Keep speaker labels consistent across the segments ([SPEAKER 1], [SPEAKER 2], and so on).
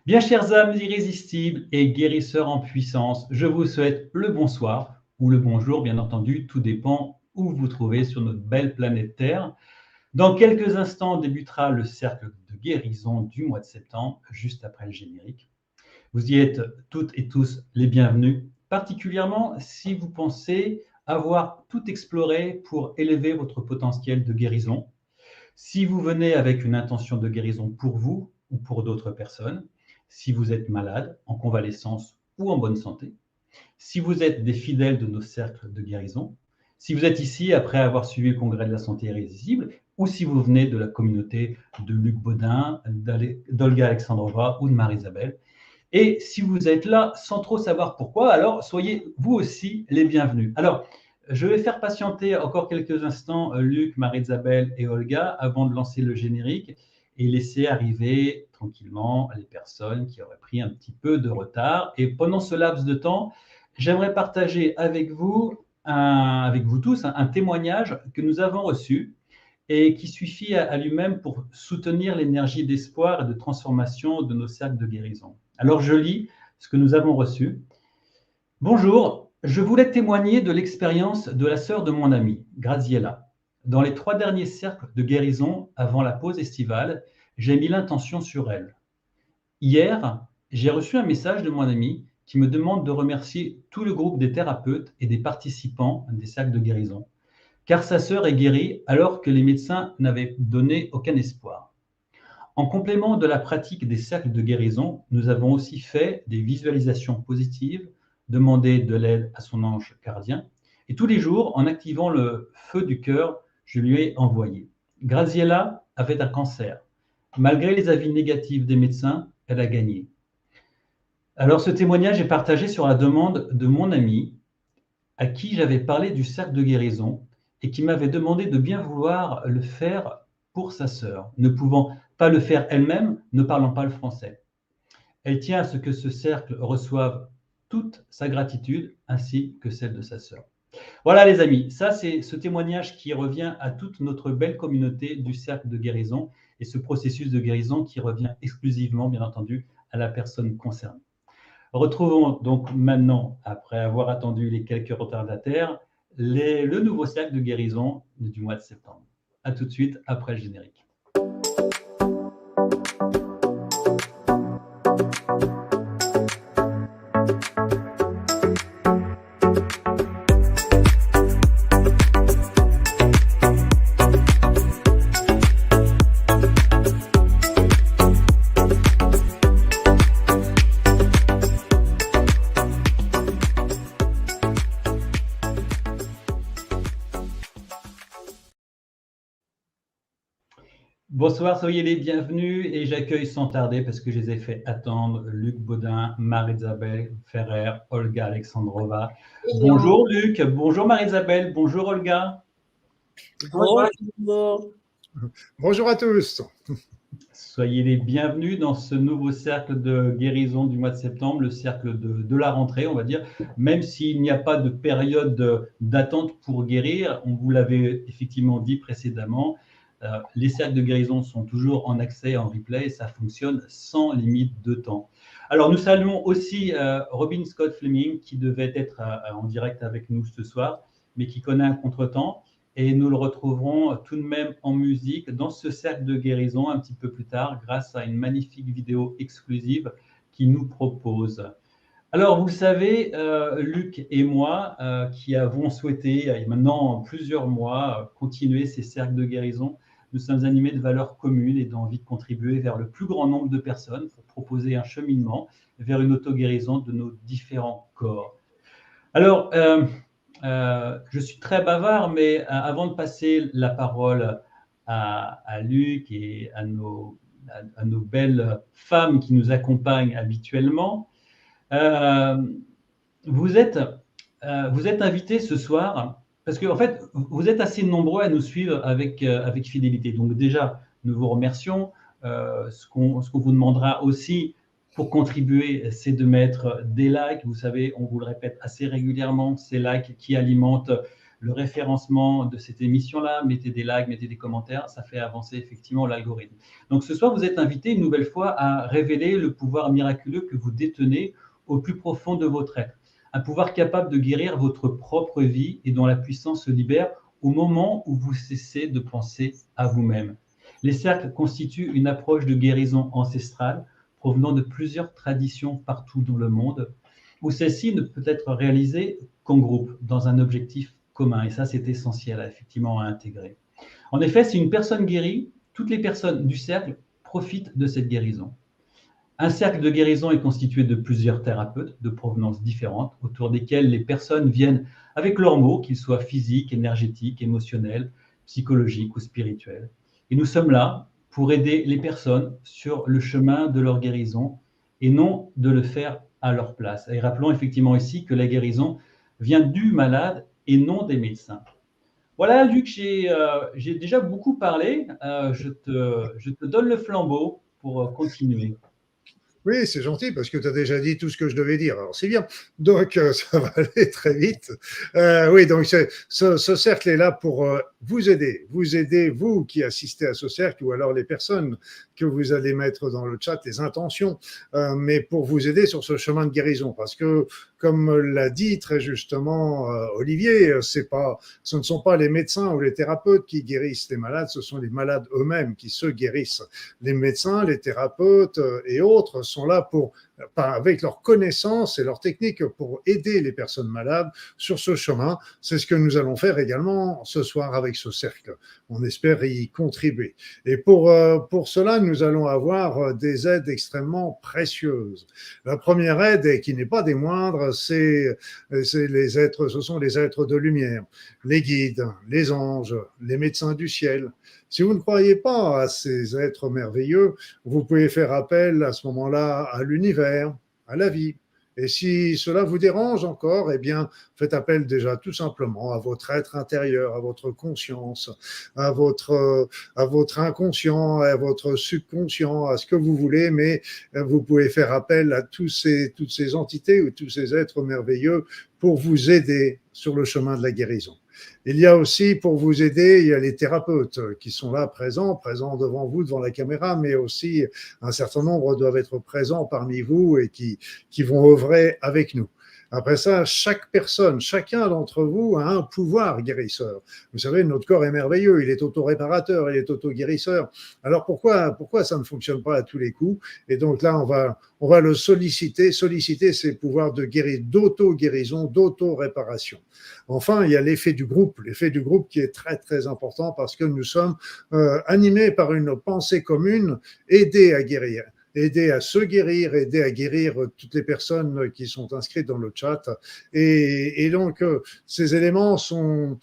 [SPEAKER 1] Bien, chères âmes irrésistibles et guérisseurs en puissance, je vous souhaite le bonsoir ou le bonjour, bien entendu, tout dépend où vous vous trouvez sur notre belle planète Terre. Dans quelques instants débutera le cercle de guérison du mois de septembre, juste après le générique. Vous y êtes toutes et tous les bienvenus, particulièrement si vous pensez avoir tout exploré pour élever votre potentiel de guérison. Si vous venez avec une intention de guérison pour vous ou pour d'autres personnes, si vous êtes malade, en convalescence ou en bonne santé, si vous êtes des fidèles de nos cercles de guérison, si vous êtes ici après avoir suivi le congrès de la santé irrésistible, ou si vous venez de la communauté de Luc Baudin, d'Olga Alexandrova ou de Marie-Isabelle. Et si vous êtes là sans trop savoir pourquoi, alors soyez vous aussi les bienvenus. Alors, je vais faire patienter encore quelques instants Luc, Marie-Isabelle et Olga avant de lancer le générique et laisser arriver tranquillement les personnes qui auraient pris un petit peu de retard. Et pendant ce laps de temps, j'aimerais partager avec vous tous, un témoignage que nous avons reçu et qui suffit à lui-même pour soutenir l'énergie d'espoir et de transformation de nos cercles de guérison. Alors je lis ce que nous avons reçu. Bonjour, je voulais témoigner de l'expérience de la sœur de mon amie, Graziella. Dans les 3 derniers cercles de guérison avant la pause estivale, j'ai mis l'intention sur elle. Hier, j'ai reçu un message de mon amie qui me demande de remercier tout le groupe des thérapeutes et des participants des cercles de guérison, car sa sœur est guérie alors que les médecins n'avaient donné aucun espoir. En complément de la pratique des cercles de guérison, nous avons aussi fait des visualisations positives, demandé de l'aide à son ange gardien, et tous les jours, en activant le feu du cœur, je lui ai envoyé. Graziella avait un cancer. Malgré les avis négatifs des médecins, elle a gagné. Alors ce témoignage est partagé sur la demande de mon ami, à qui j'avais parlé du cercle de guérison, et qui m'avait demandé de bien vouloir le faire pour sa sœur, ne pouvant pas le faire elle-même, ne parlant pas le français. Elle tient à ce que ce cercle reçoive toute sa gratitude ainsi que celle de sa sœur. Voilà les amis, ça c'est ce témoignage qui revient à toute notre belle communauté du cercle de guérison et ce processus de guérison qui revient exclusivement, bien entendu, à la personne concernée. Retrouvons donc maintenant, après avoir attendu les quelques retardataires, le nouveau cercle de guérison du mois de septembre. A tout de suite après le générique. Bonsoir, soyez les bienvenus et j'accueille sans tarder, parce que je les ai fait attendre, Luc Baudin, Marie-Isabelle Ferrer, Olga Alexandrova. Bonjour Luc, bonjour Marie-Isabelle, bonjour Olga.
[SPEAKER 2] Bonjour.
[SPEAKER 3] Bonjour à tous.
[SPEAKER 1] Soyez les bienvenus dans ce nouveau cercle de guérison du mois de septembre, le cercle de la rentrée, on va dire, même s'il n'y a pas de période d'attente pour guérir, on vous l'avait effectivement dit précédemment, les cercles de guérison sont toujours en accès, en replay, et ça fonctionne sans limite de temps. Alors nous saluons aussi Robin Scott Fleming, qui devait être en direct avec nous ce soir, mais qui connaît un contretemps. Et nous le retrouverons tout de même en musique dans ce cercle de guérison un petit peu plus tard, grâce à une magnifique vidéo exclusive qu'il nous propose. Alors, vous le savez, Luc et moi, qui avons souhaité, il y a maintenant plusieurs mois, continuer ces cercles de guérison, nous sommes animés de valeurs communes et d'envie de contribuer vers le plus grand nombre de personnes pour proposer un cheminement vers une auto-guérison de nos différents corps. Alors, je suis très bavard, mais avant de passer la parole à Luc et à nos belles femmes qui nous accompagnent habituellement, vous êtes invités ce soir, parce que en fait, vous êtes assez nombreux à nous suivre avec fidélité. Donc déjà, nous vous remercions. Ce qu'on vous demandera aussi pour contribuer, c'est de mettre des likes. Vous savez, on vous le répète assez régulièrement, ces likes qui alimentent le référencement de cette émission-là, mettez des likes, mettez des commentaires, ça fait avancer effectivement l'algorithme. Donc ce soir, vous êtes invité une nouvelle fois à révéler le pouvoir miraculeux que vous détenez au plus profond de votre être. Un pouvoir capable de guérir votre propre vie et dont la puissance se libère au moment où vous cessez de penser à vous-même. Les cercles constituent une approche de guérison ancestrale provenant de plusieurs traditions partout dans le monde, où celle-ci ne peut être réalisée qu'en groupe, dans un objectif commun. Et ça, c'est essentiel effectivement à intégrer. En effet, si une personne guérit, toutes les personnes du cercle profitent de cette guérison. Un cercle de guérison est constitué de plusieurs thérapeutes de provenance différentes, autour desquels les personnes viennent avec leurs mots, qu'ils soient physiques, énergétiques, émotionnels, psychologiques ou spirituels. Et nous sommes là pour aider les personnes sur le chemin de leur guérison et non de le faire à leur place. Et rappelons effectivement ici que la guérison vient du malade et non des médecins. Voilà, Luc, j'ai déjà beaucoup parlé. Je te donne le flambeau pour continuer.
[SPEAKER 3] Oui, c'est gentil parce que tu as déjà dit tout ce que je devais dire. Alors, c'est bien. Donc, ça va aller très vite. Oui, donc ce cercle est là pour vous aider. Vous aider, vous qui assistez à ce cercle ou alors les personnes que vous allez mettre dans le chat, les intentions, mais pour vous aider sur ce chemin de guérison. Parce que, comme l'a dit très justement Olivier, ce ne sont pas les médecins ou les thérapeutes qui guérissent les malades, ce sont les malades eux-mêmes qui se guérissent. Les médecins, les thérapeutes et autres sont là avec leurs connaissances et leurs techniques pour aider les personnes malades sur ce chemin. C'est ce que nous allons faire également ce soir avec ce cercle. On espère y contribuer. Et pour cela, nous allons avoir des aides extrêmement précieuses. La première aide, et qui n'est pas des moindres, ce sont les êtres de lumière, les guides, les anges, les médecins du ciel. Si vous ne croyez pas à ces êtres merveilleux, vous pouvez faire appel à ce moment-là à l'univers, à la vie. Et si cela vous dérange encore, eh bien, faites appel déjà tout simplement à votre être intérieur, à votre conscience, à votre inconscient, à votre subconscient, à ce que vous voulez, mais vous pouvez faire appel à toutes ces entités ou tous ces êtres merveilleux pour vous aider sur le chemin de la guérison. Il y a aussi, pour vous aider, il y a les thérapeutes qui sont là présents devant vous, devant la caméra, mais aussi un certain nombre doivent être présents parmi vous et qui vont œuvrer avec nous. Après ça, chaque personne, chacun d'entre vous a un pouvoir guérisseur. Vous savez, notre corps est merveilleux, il est auto-réparateur, il est auto-guérisseur. Alors pourquoi ça ne fonctionne pas à tous les coups? Et donc là, on va le solliciter ses pouvoirs de d'auto-guérison, d'auto-réparation. Enfin, il y a l'effet du groupe qui est très très important parce que nous sommes animés par une pensée commune, aider à se guérir, aider à guérir toutes les personnes qui sont inscrites dans le chat. Et donc, ces éléments sont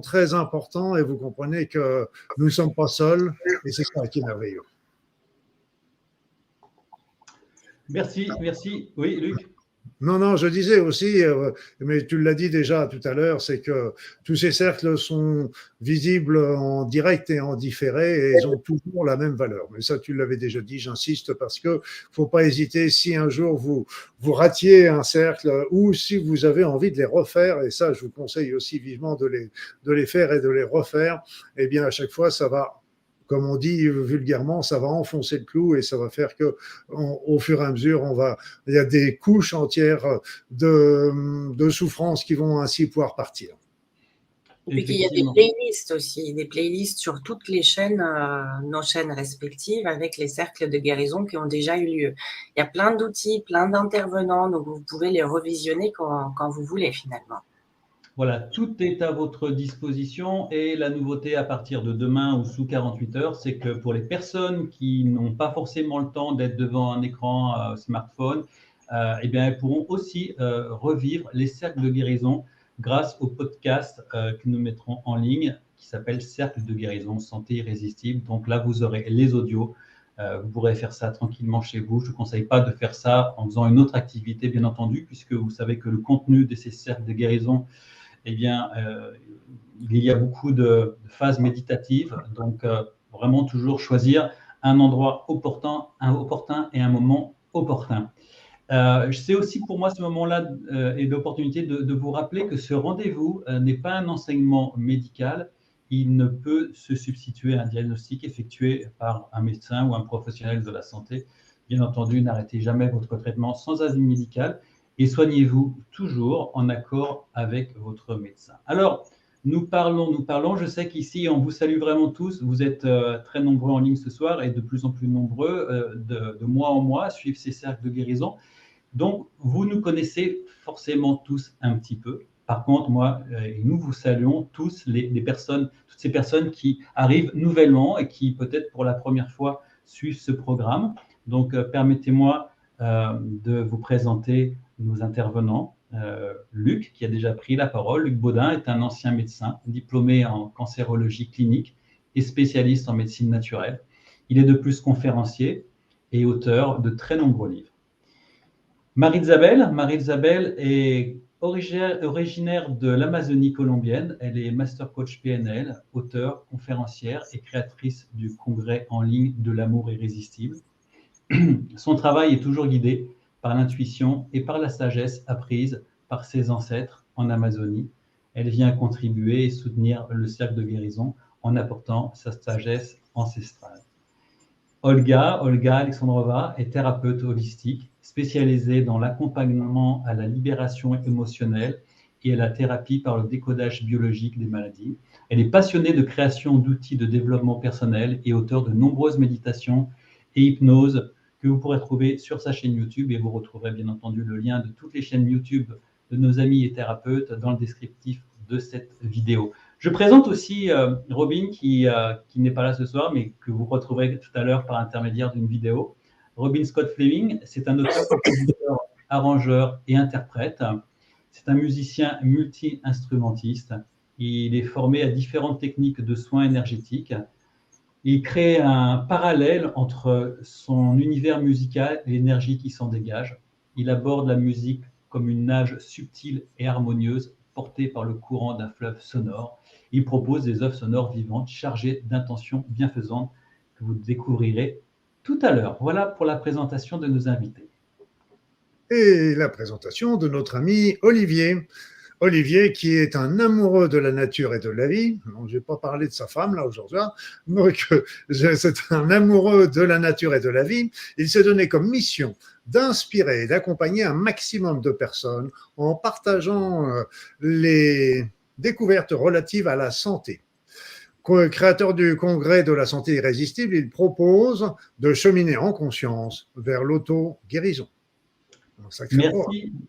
[SPEAKER 3] très importants et vous comprenez que nous ne sommes pas seuls et c'est ça qui est merveilleux.
[SPEAKER 1] Merci. Oui, Luc?
[SPEAKER 3] Non, je disais aussi, mais tu l'as dit déjà tout à l'heure, c'est que tous ces cercles sont visibles en direct et en différé et ils ont toujours la même valeur. Mais ça, tu l'avais déjà dit, j'insiste parce que faut pas hésiter si un jour vous ratiez un cercle ou si vous avez envie de les refaire, et ça, je vous conseille aussi vivement de les faire et de les refaire, eh bien, à chaque fois, ça va, comme on dit vulgairement, ça va enfoncer le clou et ça va faire que, au fur et à mesure, il y a des couches entières de souffrances qui vont ainsi pouvoir partir.
[SPEAKER 2] Et puis qu'il y a des playlists aussi, des playlists sur toutes les chaînes, nos chaînes respectives, avec les cercles de guérison qui ont déjà eu lieu. Il y a plein d'outils, plein d'intervenants, donc vous pouvez les revisionner quand vous voulez finalement.
[SPEAKER 1] Voilà, tout est à votre disposition et la nouveauté à partir de demain ou sous 48 heures, c'est que pour les personnes qui n'ont pas forcément le temps d'être devant un écran smartphone, eh bien, elles pourront aussi revivre les cercles de guérison grâce au podcast que nous mettrons en ligne qui s'appelle Cercle de guérison santé irrésistible. Donc là, vous aurez les audios. Vous pourrez faire ça tranquillement chez vous. Je ne vous conseille pas de faire ça en faisant une autre activité, bien entendu, puisque vous savez que le contenu de ces cercles de guérison, eh bien, il y a beaucoup de phases méditatives. Donc, vraiment toujours choisir un endroit opportun et un moment opportun. C'est aussi pour moi ce moment-là et l'opportunité de vous rappeler que ce rendez-vous n'est pas un enseignement médical. Il ne peut se substituer à un diagnostic effectué par un médecin ou un professionnel de la santé. Bien entendu, n'arrêtez jamais votre traitement sans avis médical et soignez-vous toujours en accord avec votre médecin. Alors, nous parlons. Je sais qu'ici, on vous salue vraiment tous. Vous êtes très nombreux en ligne ce soir et de plus en plus nombreux de mois en mois à suivre ces cercles de guérison. Donc, vous nous connaissez forcément tous un petit peu. Par contre, moi, nous vous saluons tous toutes ces personnes qui arrivent nouvellement et qui, peut-être pour la première fois, suivent ce programme. Donc, permettez-moi de vous présenter nos intervenants. Luc, qui a déjà pris la parole. Luc Baudin est un ancien médecin, diplômé en cancérologie clinique et spécialiste en médecine naturelle. Il est de plus conférencier et auteur de très nombreux livres. Marie-Isabelle est originaire de l'Amazonie colombienne. Elle est Master Coach PNL, auteure, conférencière et créatrice du congrès en ligne de l'amour irrésistible. Son travail est toujours guidé par l'intuition et par la sagesse apprise par ses ancêtres en Amazonie. Elle vient contribuer et soutenir le cercle de guérison en apportant sa sagesse ancestrale. Olga Alexandrova est thérapeute holistique spécialisée dans l'accompagnement à la libération émotionnelle et à la thérapie par le décodage biologique des maladies. Elle est passionnée de création d'outils de développement personnel et auteure de nombreuses méditations et hypnoses que vous pourrez trouver sur sa chaîne YouTube, et vous retrouverez bien entendu le lien de toutes les chaînes YouTube de nos amis et thérapeutes dans le descriptif de cette vidéo. Je présente aussi Robin qui n'est pas là ce soir, mais que vous retrouverez tout à l'heure par intermédiaire d'une vidéo. Robin Scott Fleming, c'est un auteur, compositeur, arrangeur et interprète. C'est un musicien multi-instrumentiste. Il est formé à différentes techniques de soins énergétiques. Il crée un parallèle entre son univers musical et l'énergie qui s'en dégage. Il aborde la musique comme une nage subtile et harmonieuse portée par le courant d'un fleuve sonore. Il propose des œuvres sonores vivantes chargées d'intentions bienfaisantes que vous découvrirez tout à l'heure. Voilà pour la présentation de nos invités.
[SPEAKER 3] Et la présentation de notre ami Olivier. Olivier, qui est un amoureux de la nature et de la vie. Donc, je ne vais pas parler de sa femme là aujourd'hui. Donc, c'est un amoureux de la nature et de la vie. Il s'est donné comme mission d'inspirer et d'accompagner un maximum de personnes en partageant les découvertes relatives à la santé. Créateur du congrès de la santé irrésistible, il propose de cheminer en conscience vers l'auto-guérison.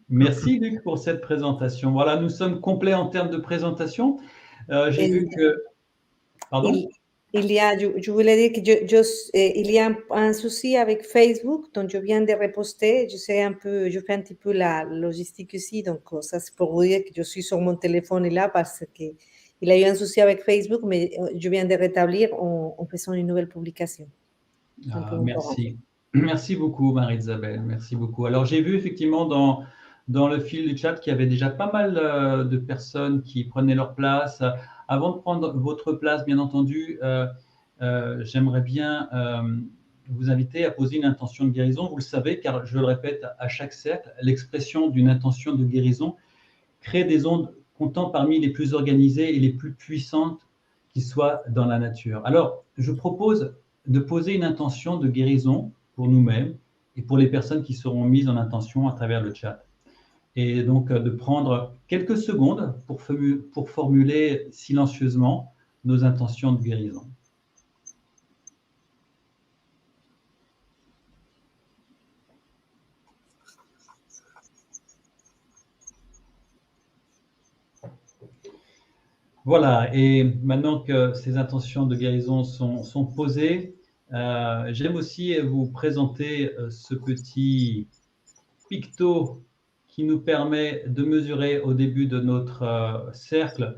[SPEAKER 1] Merci Luc pour cette présentation. Voilà, nous sommes complets en termes de présentation. J'ai vu que... Pardon?
[SPEAKER 4] Je voulais dire qu'il y a un souci avec Facebook, donc je viens de reposter. Je fais un petit peu la logistique ici, donc ça c'est pour vous dire que je suis sur mon téléphone là parce qu'il y a eu un souci avec Facebook, mais je viens de rétablir en faisant une nouvelle publication.
[SPEAKER 1] Merci. Merci beaucoup, Marie-Isabelle. Merci beaucoup. Alors, j'ai vu effectivement dans le fil du chat qu'il y avait déjà pas mal de personnes qui prenaient leur place. Avant de prendre votre place, bien entendu, j'aimerais bien vous inviter à poser une intention de guérison. Vous le savez, car je le répète à chaque cercle, l'expression d'une intention de guérison crée des ondes comptant parmi les plus organisées et les plus puissantes qui soient dans la nature. Alors, je propose de poser une intention de guérison pour nous-mêmes et pour les personnes qui seront mises en intention à travers le chat. Et donc, de prendre quelques secondes pour formuler silencieusement nos intentions de guérison. Voilà, et maintenant que ces intentions de guérison sont posées, j'aime aussi vous présenter ce petit picto qui nous permet de mesurer au début de notre cercle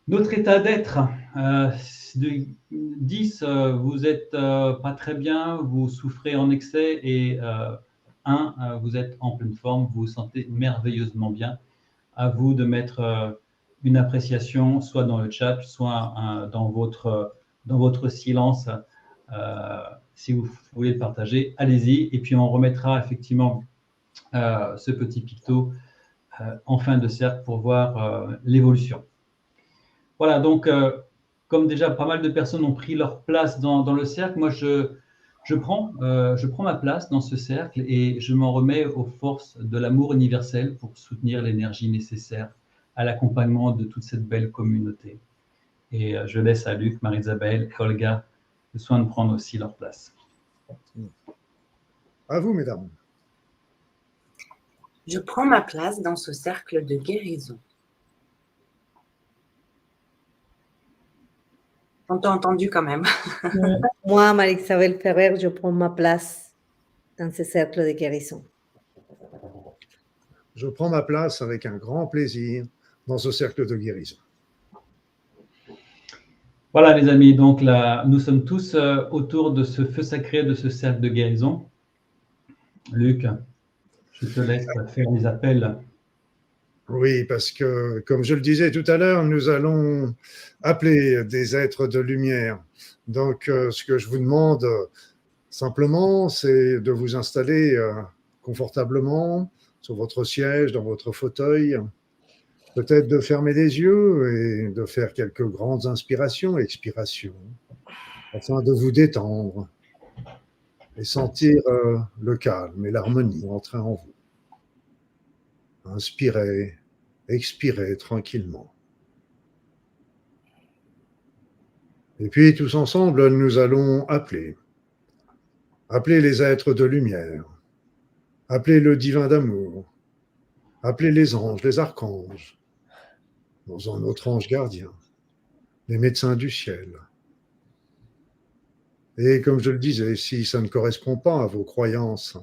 [SPEAKER 1] notre état d'être. 10, vous n'êtes pas très bien, vous souffrez en excès, et 1, vous êtes en pleine forme, vous vous sentez merveilleusement bien. À vous de mettre une appréciation, soit dans le chat, soit dans votre silence. Si vous voulez le partager, allez-y. Et puis, on remettra effectivement ce petit picto en fin de cercle pour voir l'évolution. Voilà, donc comme déjà pas mal de personnes ont pris leur place dans le cercle, moi je prends ma place dans ce cercle et je m'en remets aux forces de l'amour universel pour soutenir l'énergie nécessaire à l'accompagnement de toute cette belle communauté. Et je laisse à Luc, Marie-Isabelle et Olga le soin de prendre aussi leur place.
[SPEAKER 3] À vous, mesdames.
[SPEAKER 2] Je prends ma place dans ce cercle de guérison. On t'a entendu quand même.
[SPEAKER 4] Moi, Marie-Isabelle Ferrer, je prends ma place dans ce cercle de guérison.
[SPEAKER 3] Je prends ma place avec un grand plaisir dans ce cercle de guérison.
[SPEAKER 1] Voilà les amis, donc là, nous sommes tous autour de ce feu sacré, de ce cercle de guérison. Luc, je te laisse faire les appels.
[SPEAKER 3] Oui, parce que, comme je le disais tout à l'heure, nous allons appeler des êtres de lumière. Donc, ce que je vous demande simplement, c'est de vous installer confortablement sur votre siège, dans votre fauteuil, peut-être de fermer les yeux et de faire quelques grandes inspirations, expirations, afin de vous détendre et sentir le calme et l'harmonie entrer en vous. Inspirez, expirez tranquillement. Et puis, tous ensemble, nous allons appeler les êtres de lumière, appeler le divin d'amour, appeler les anges, les archanges, dans un autre ange gardien, les médecins du ciel. Et comme je le disais, si ça ne correspond pas à vos croyances,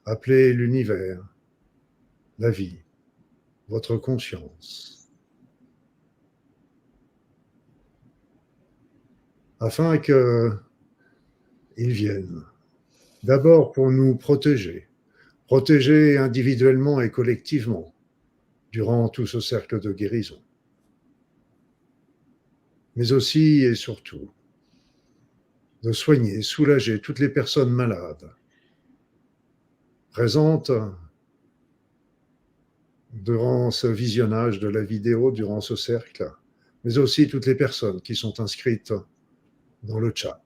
[SPEAKER 3] appelez l'univers, la vie, votre conscience, afin qu'ils viennent, d'abord pour nous protéger individuellement et collectivement durant tout ce cercle de guérison, mais aussi et surtout de soigner, soulager toutes les personnes malades présentes durant ce visionnage de la vidéo, durant ce cercle, mais aussi toutes les personnes qui sont inscrites dans le chat.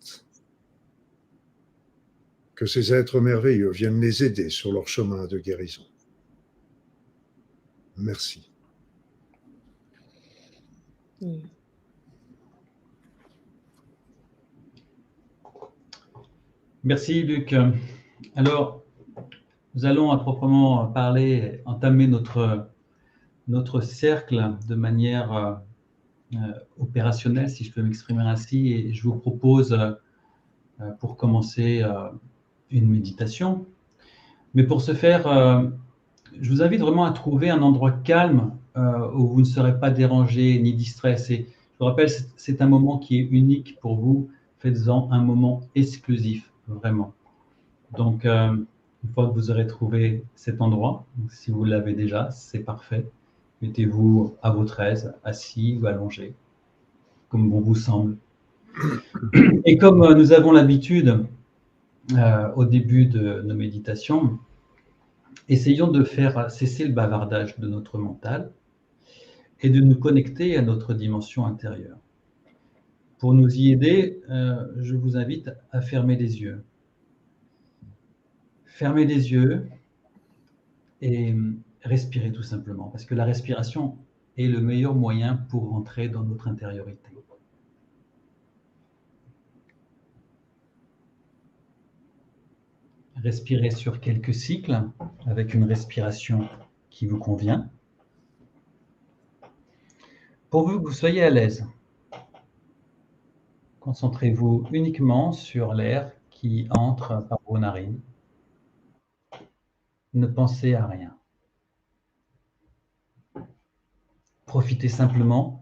[SPEAKER 3] Que ces êtres merveilleux viennent les aider sur leur chemin de guérison. Merci.
[SPEAKER 1] Merci Luc. Alors, nous allons à proprement parler, entamer notre cercle de manière opérationnelle, si je peux m'exprimer ainsi, et je vous propose, pour commencer, une méditation. Mais pour ce faire, je vous invite vraiment à trouver un endroit calme où vous ne serez pas dérangé ni distrait. Je vous rappelle, c'est un moment qui est unique pour vous. Faites-en un moment exclusif, vraiment. Donc, une fois que vous aurez trouvé cet endroit, si vous l'avez déjà, c'est parfait. Mettez-vous à votre aise, assis ou allongé, comme bon vous semble. Et comme nous avons l'habitude, au début de nos méditations, essayons de faire cesser le bavardage de notre mental et de nous connecter à notre dimension intérieure. Pour nous y aider, je vous invite à fermer les yeux. Fermez les yeux et respirez tout simplement, parce que la respiration est le meilleur moyen pour entrer dans notre intériorité. Respirez sur quelques cycles avec une respiration qui vous convient. Pourvu que vous soyez à l'aise, concentrez-vous uniquement sur l'air qui entre par vos narines. Ne pensez à rien. Profitez simplement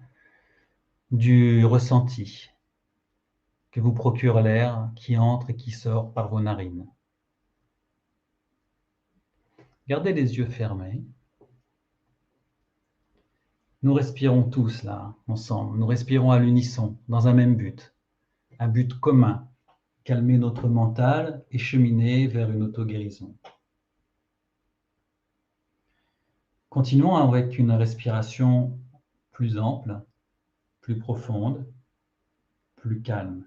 [SPEAKER 1] du ressenti que vous procure l'air qui entre et qui sort par vos narines. Gardez les yeux fermés. Nous respirons tous là, ensemble. Nous respirons à l'unisson, dans un même but. Un but commun, calmer notre mental et cheminer vers une auto-guérison. Continuons avec une respiration plus ample, plus profonde, plus calme.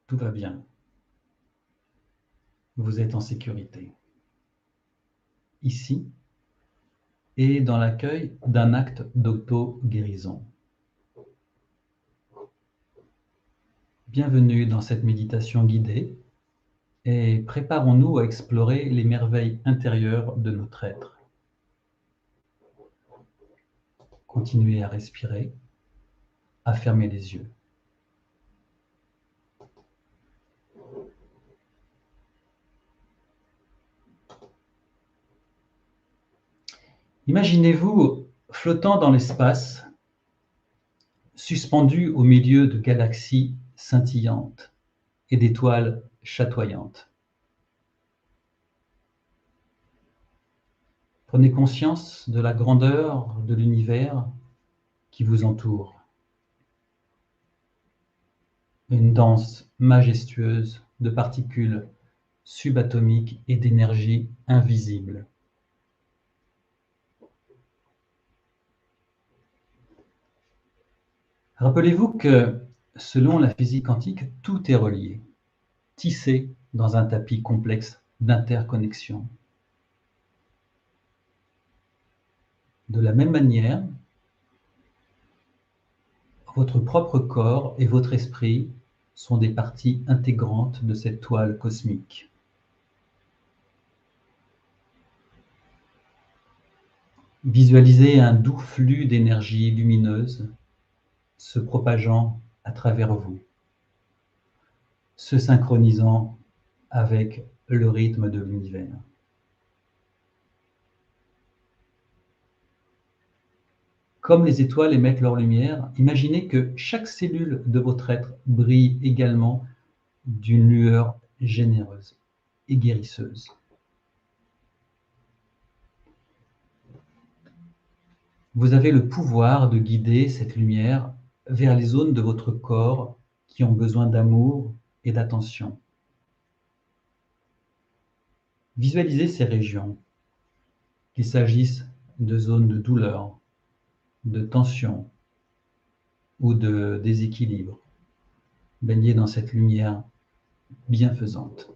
[SPEAKER 1] Tout va bien. Vous êtes en sécurité. Ici, et dans l'accueil d'un acte d'auto-guérison. Bienvenue dans cette méditation guidée et préparons-nous à explorer les merveilles intérieures de notre être. Continuez à respirer, à fermer les yeux. Imaginez-vous flottant dans l'espace, suspendu au milieu de galaxies scintillantes et d'étoiles chatoyantes. Prenez conscience de la grandeur de l'univers qui vous entoure. Une danse majestueuse de particules subatomiques et d'énergie invisible. Rappelez-vous que, selon la physique quantique, tout est relié, tissé dans un tapis complexe d'interconnexion. De la même manière, votre propre corps et votre esprit sont des parties intégrantes de cette toile cosmique. Visualisez un doux flux d'énergie lumineuse se propageant à travers vous, se synchronisant avec le rythme de l'univers. Comme les étoiles émettent leur lumière, imaginez que chaque cellule de votre être brille également d'une lueur généreuse et guérisseuse. Vous avez le pouvoir de guider cette lumière vers les zones de votre corps qui ont besoin d'amour et d'attention. Visualisez ces régions, qu'il s'agisse de zones de douleur, de tension ou de déséquilibre. Baignez dans cette lumière bienfaisante.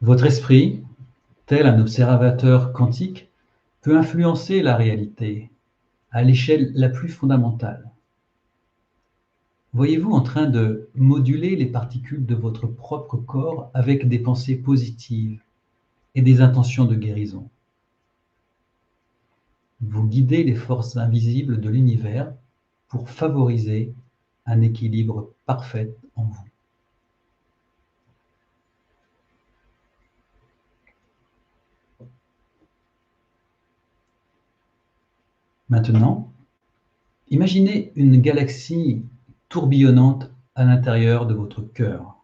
[SPEAKER 1] Votre esprit, tel un observateur quantique, peut influencer la réalité à l'échelle la plus fondamentale. Voyez-vous en train de moduler les particules de votre propre corps avec des pensées positives et des intentions de guérison. Vous guidez les forces invisibles de l'univers pour favoriser un équilibre parfait en vous. Maintenant, imaginez une galaxie tourbillonnante à l'intérieur de votre cœur.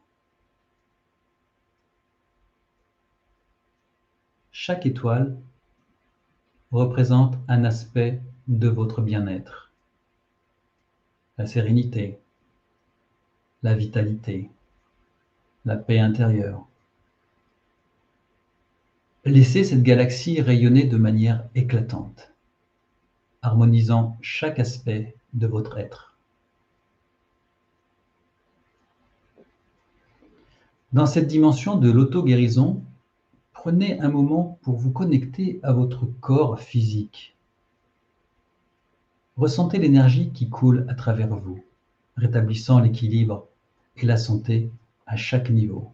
[SPEAKER 1] Chaque étoile représente un aspect de votre bien-être. La sérénité, la vitalité, la paix intérieure. Laissez cette galaxie rayonner de manière éclatante, harmonisant chaque aspect de votre être. Dans cette dimension de l'auto-guérison, prenez un moment pour vous connecter à votre corps physique. Ressentez l'énergie qui coule à travers vous, rétablissant l'équilibre et la santé à chaque niveau.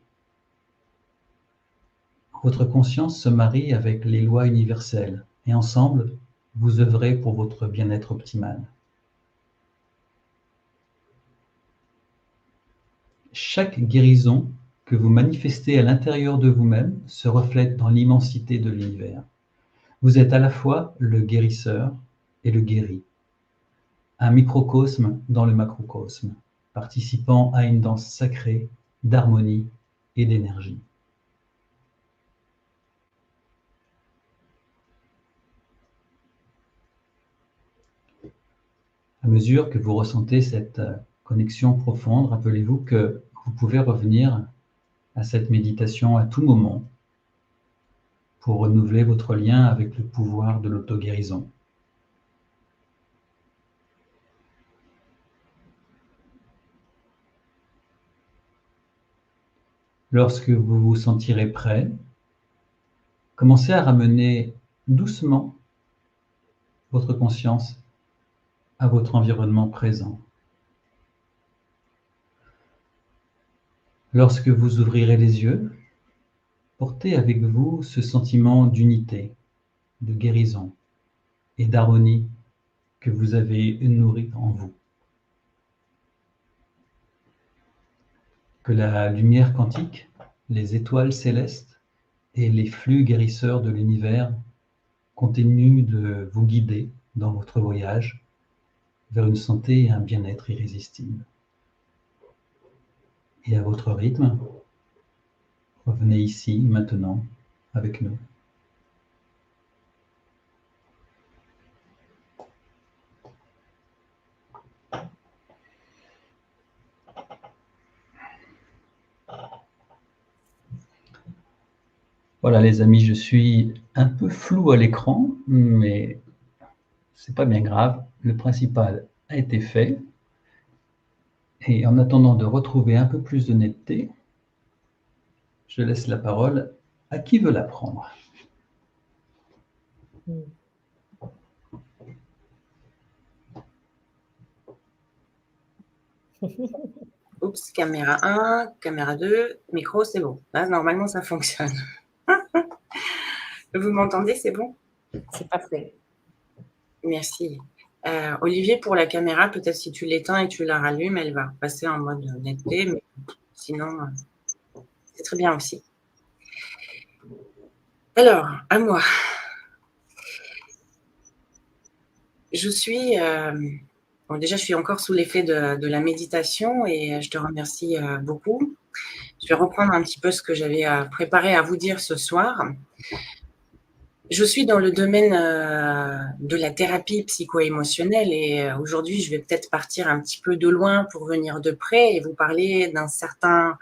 [SPEAKER 1] Votre conscience se marie avec les lois universelles et ensemble, vous œuvrez pour votre bien-être optimal. Chaque guérison que vous manifestez à l'intérieur de vous-même se reflète dans l'immensité de l'univers. Vous êtes à la fois le guérisseur et le guéri, un microcosme dans le macrocosme, participant à une danse sacrée d'harmonie et d'énergie. À mesure que vous ressentez cette connexion profonde, rappelez-vous que vous pouvez revenir à cette méditation à tout moment pour renouveler votre lien avec le pouvoir de l'auto-guérison. Lorsque vous vous sentirez prêt, commencez à ramener doucement votre conscience à votre environnement présent. Lorsque vous ouvrirez les yeux, portez avec vous ce sentiment d'unité, de guérison et d'harmonie que vous avez nourri en vous. Que la lumière quantique, les étoiles célestes et les flux guérisseurs de l'univers continuent de vous guider dans votre voyage vers une santé et un bien-être irrésistibles. Et à votre rythme, revenez ici, maintenant, avec nous. Voilà les amis, je suis un peu flou à l'écran, mais c'est pas bien grave. Le principal a été fait. Et en attendant de retrouver un peu plus de netteté, je laisse la parole à qui veut la prendre.
[SPEAKER 2] Oups, caméra 1, caméra 2, micro, c'est bon. Là, normalement, ça fonctionne. Vous m'entendez, c'est bon?
[SPEAKER 4] C'est parfait.
[SPEAKER 2] Merci. Olivier, pour la caméra, peut-être si tu l'éteins et tu la rallumes, elle va passer en mode netteté, mais sinon, c'est très bien aussi. Alors, à moi. Je suis... bon, déjà, je suis encore sous l'effet de la méditation et je te remercie beaucoup. Je vais reprendre un petit peu ce que j'avais préparé à vous dire ce soir. Je suis dans le domaine de la thérapie psycho-émotionnelle et aujourd'hui, je vais peut-être partir un petit peu de loin pour venir de près et vous parler d'un certain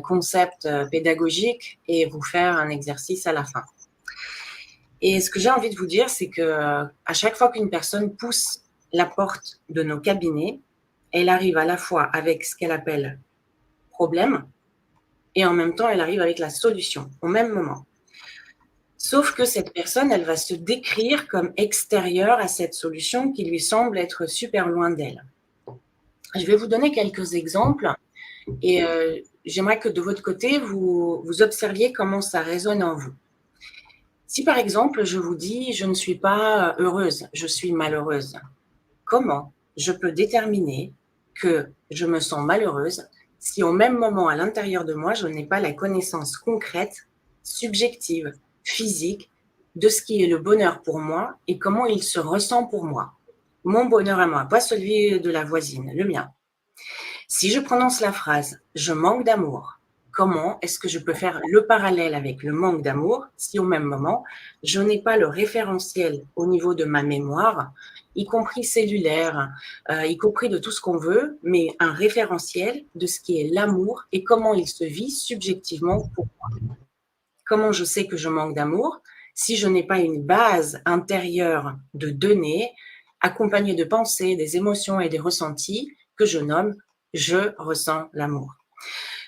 [SPEAKER 2] concept pédagogique et vous faire un exercice à la fin. Et ce que j'ai envie de vous dire, c'est que à chaque fois qu'une personne pousse la porte de nos cabinets, elle arrive à la fois avec ce qu'elle appelle problème et en même temps, elle arrive avec la solution au même moment. Sauf que cette personne, elle va se décrire comme extérieure à cette solution qui lui semble être super loin d'elle. Je vais vous donner quelques exemples et j'aimerais que de votre côté, vous observiez comment ça résonne en vous. Si par exemple, je vous dis « je ne suis pas heureuse, je suis malheureuse », comment je peux déterminer que je me sens malheureuse si au même moment à l'intérieur de moi, je n'ai pas la connaissance concrète, subjective, physique de ce qui est le bonheur pour moi et comment il se ressent pour moi. Mon bonheur à moi, pas celui de la voisine, le mien. Si je prononce la phrase « je manque d'amour », comment est-ce que je peux faire le parallèle avec le manque d'amour si au même moment, je n'ai pas le référentiel au niveau de ma mémoire, y compris cellulaire, y compris de tout ce qu'on veut, mais un référentiel de ce qui est l'amour et comment il se vit subjectivement pour moi. Comment je sais que je manque d'amour si je n'ai pas une base intérieure de données accompagnée de pensées, des émotions et des ressentis que je nomme « je ressens l'amour ».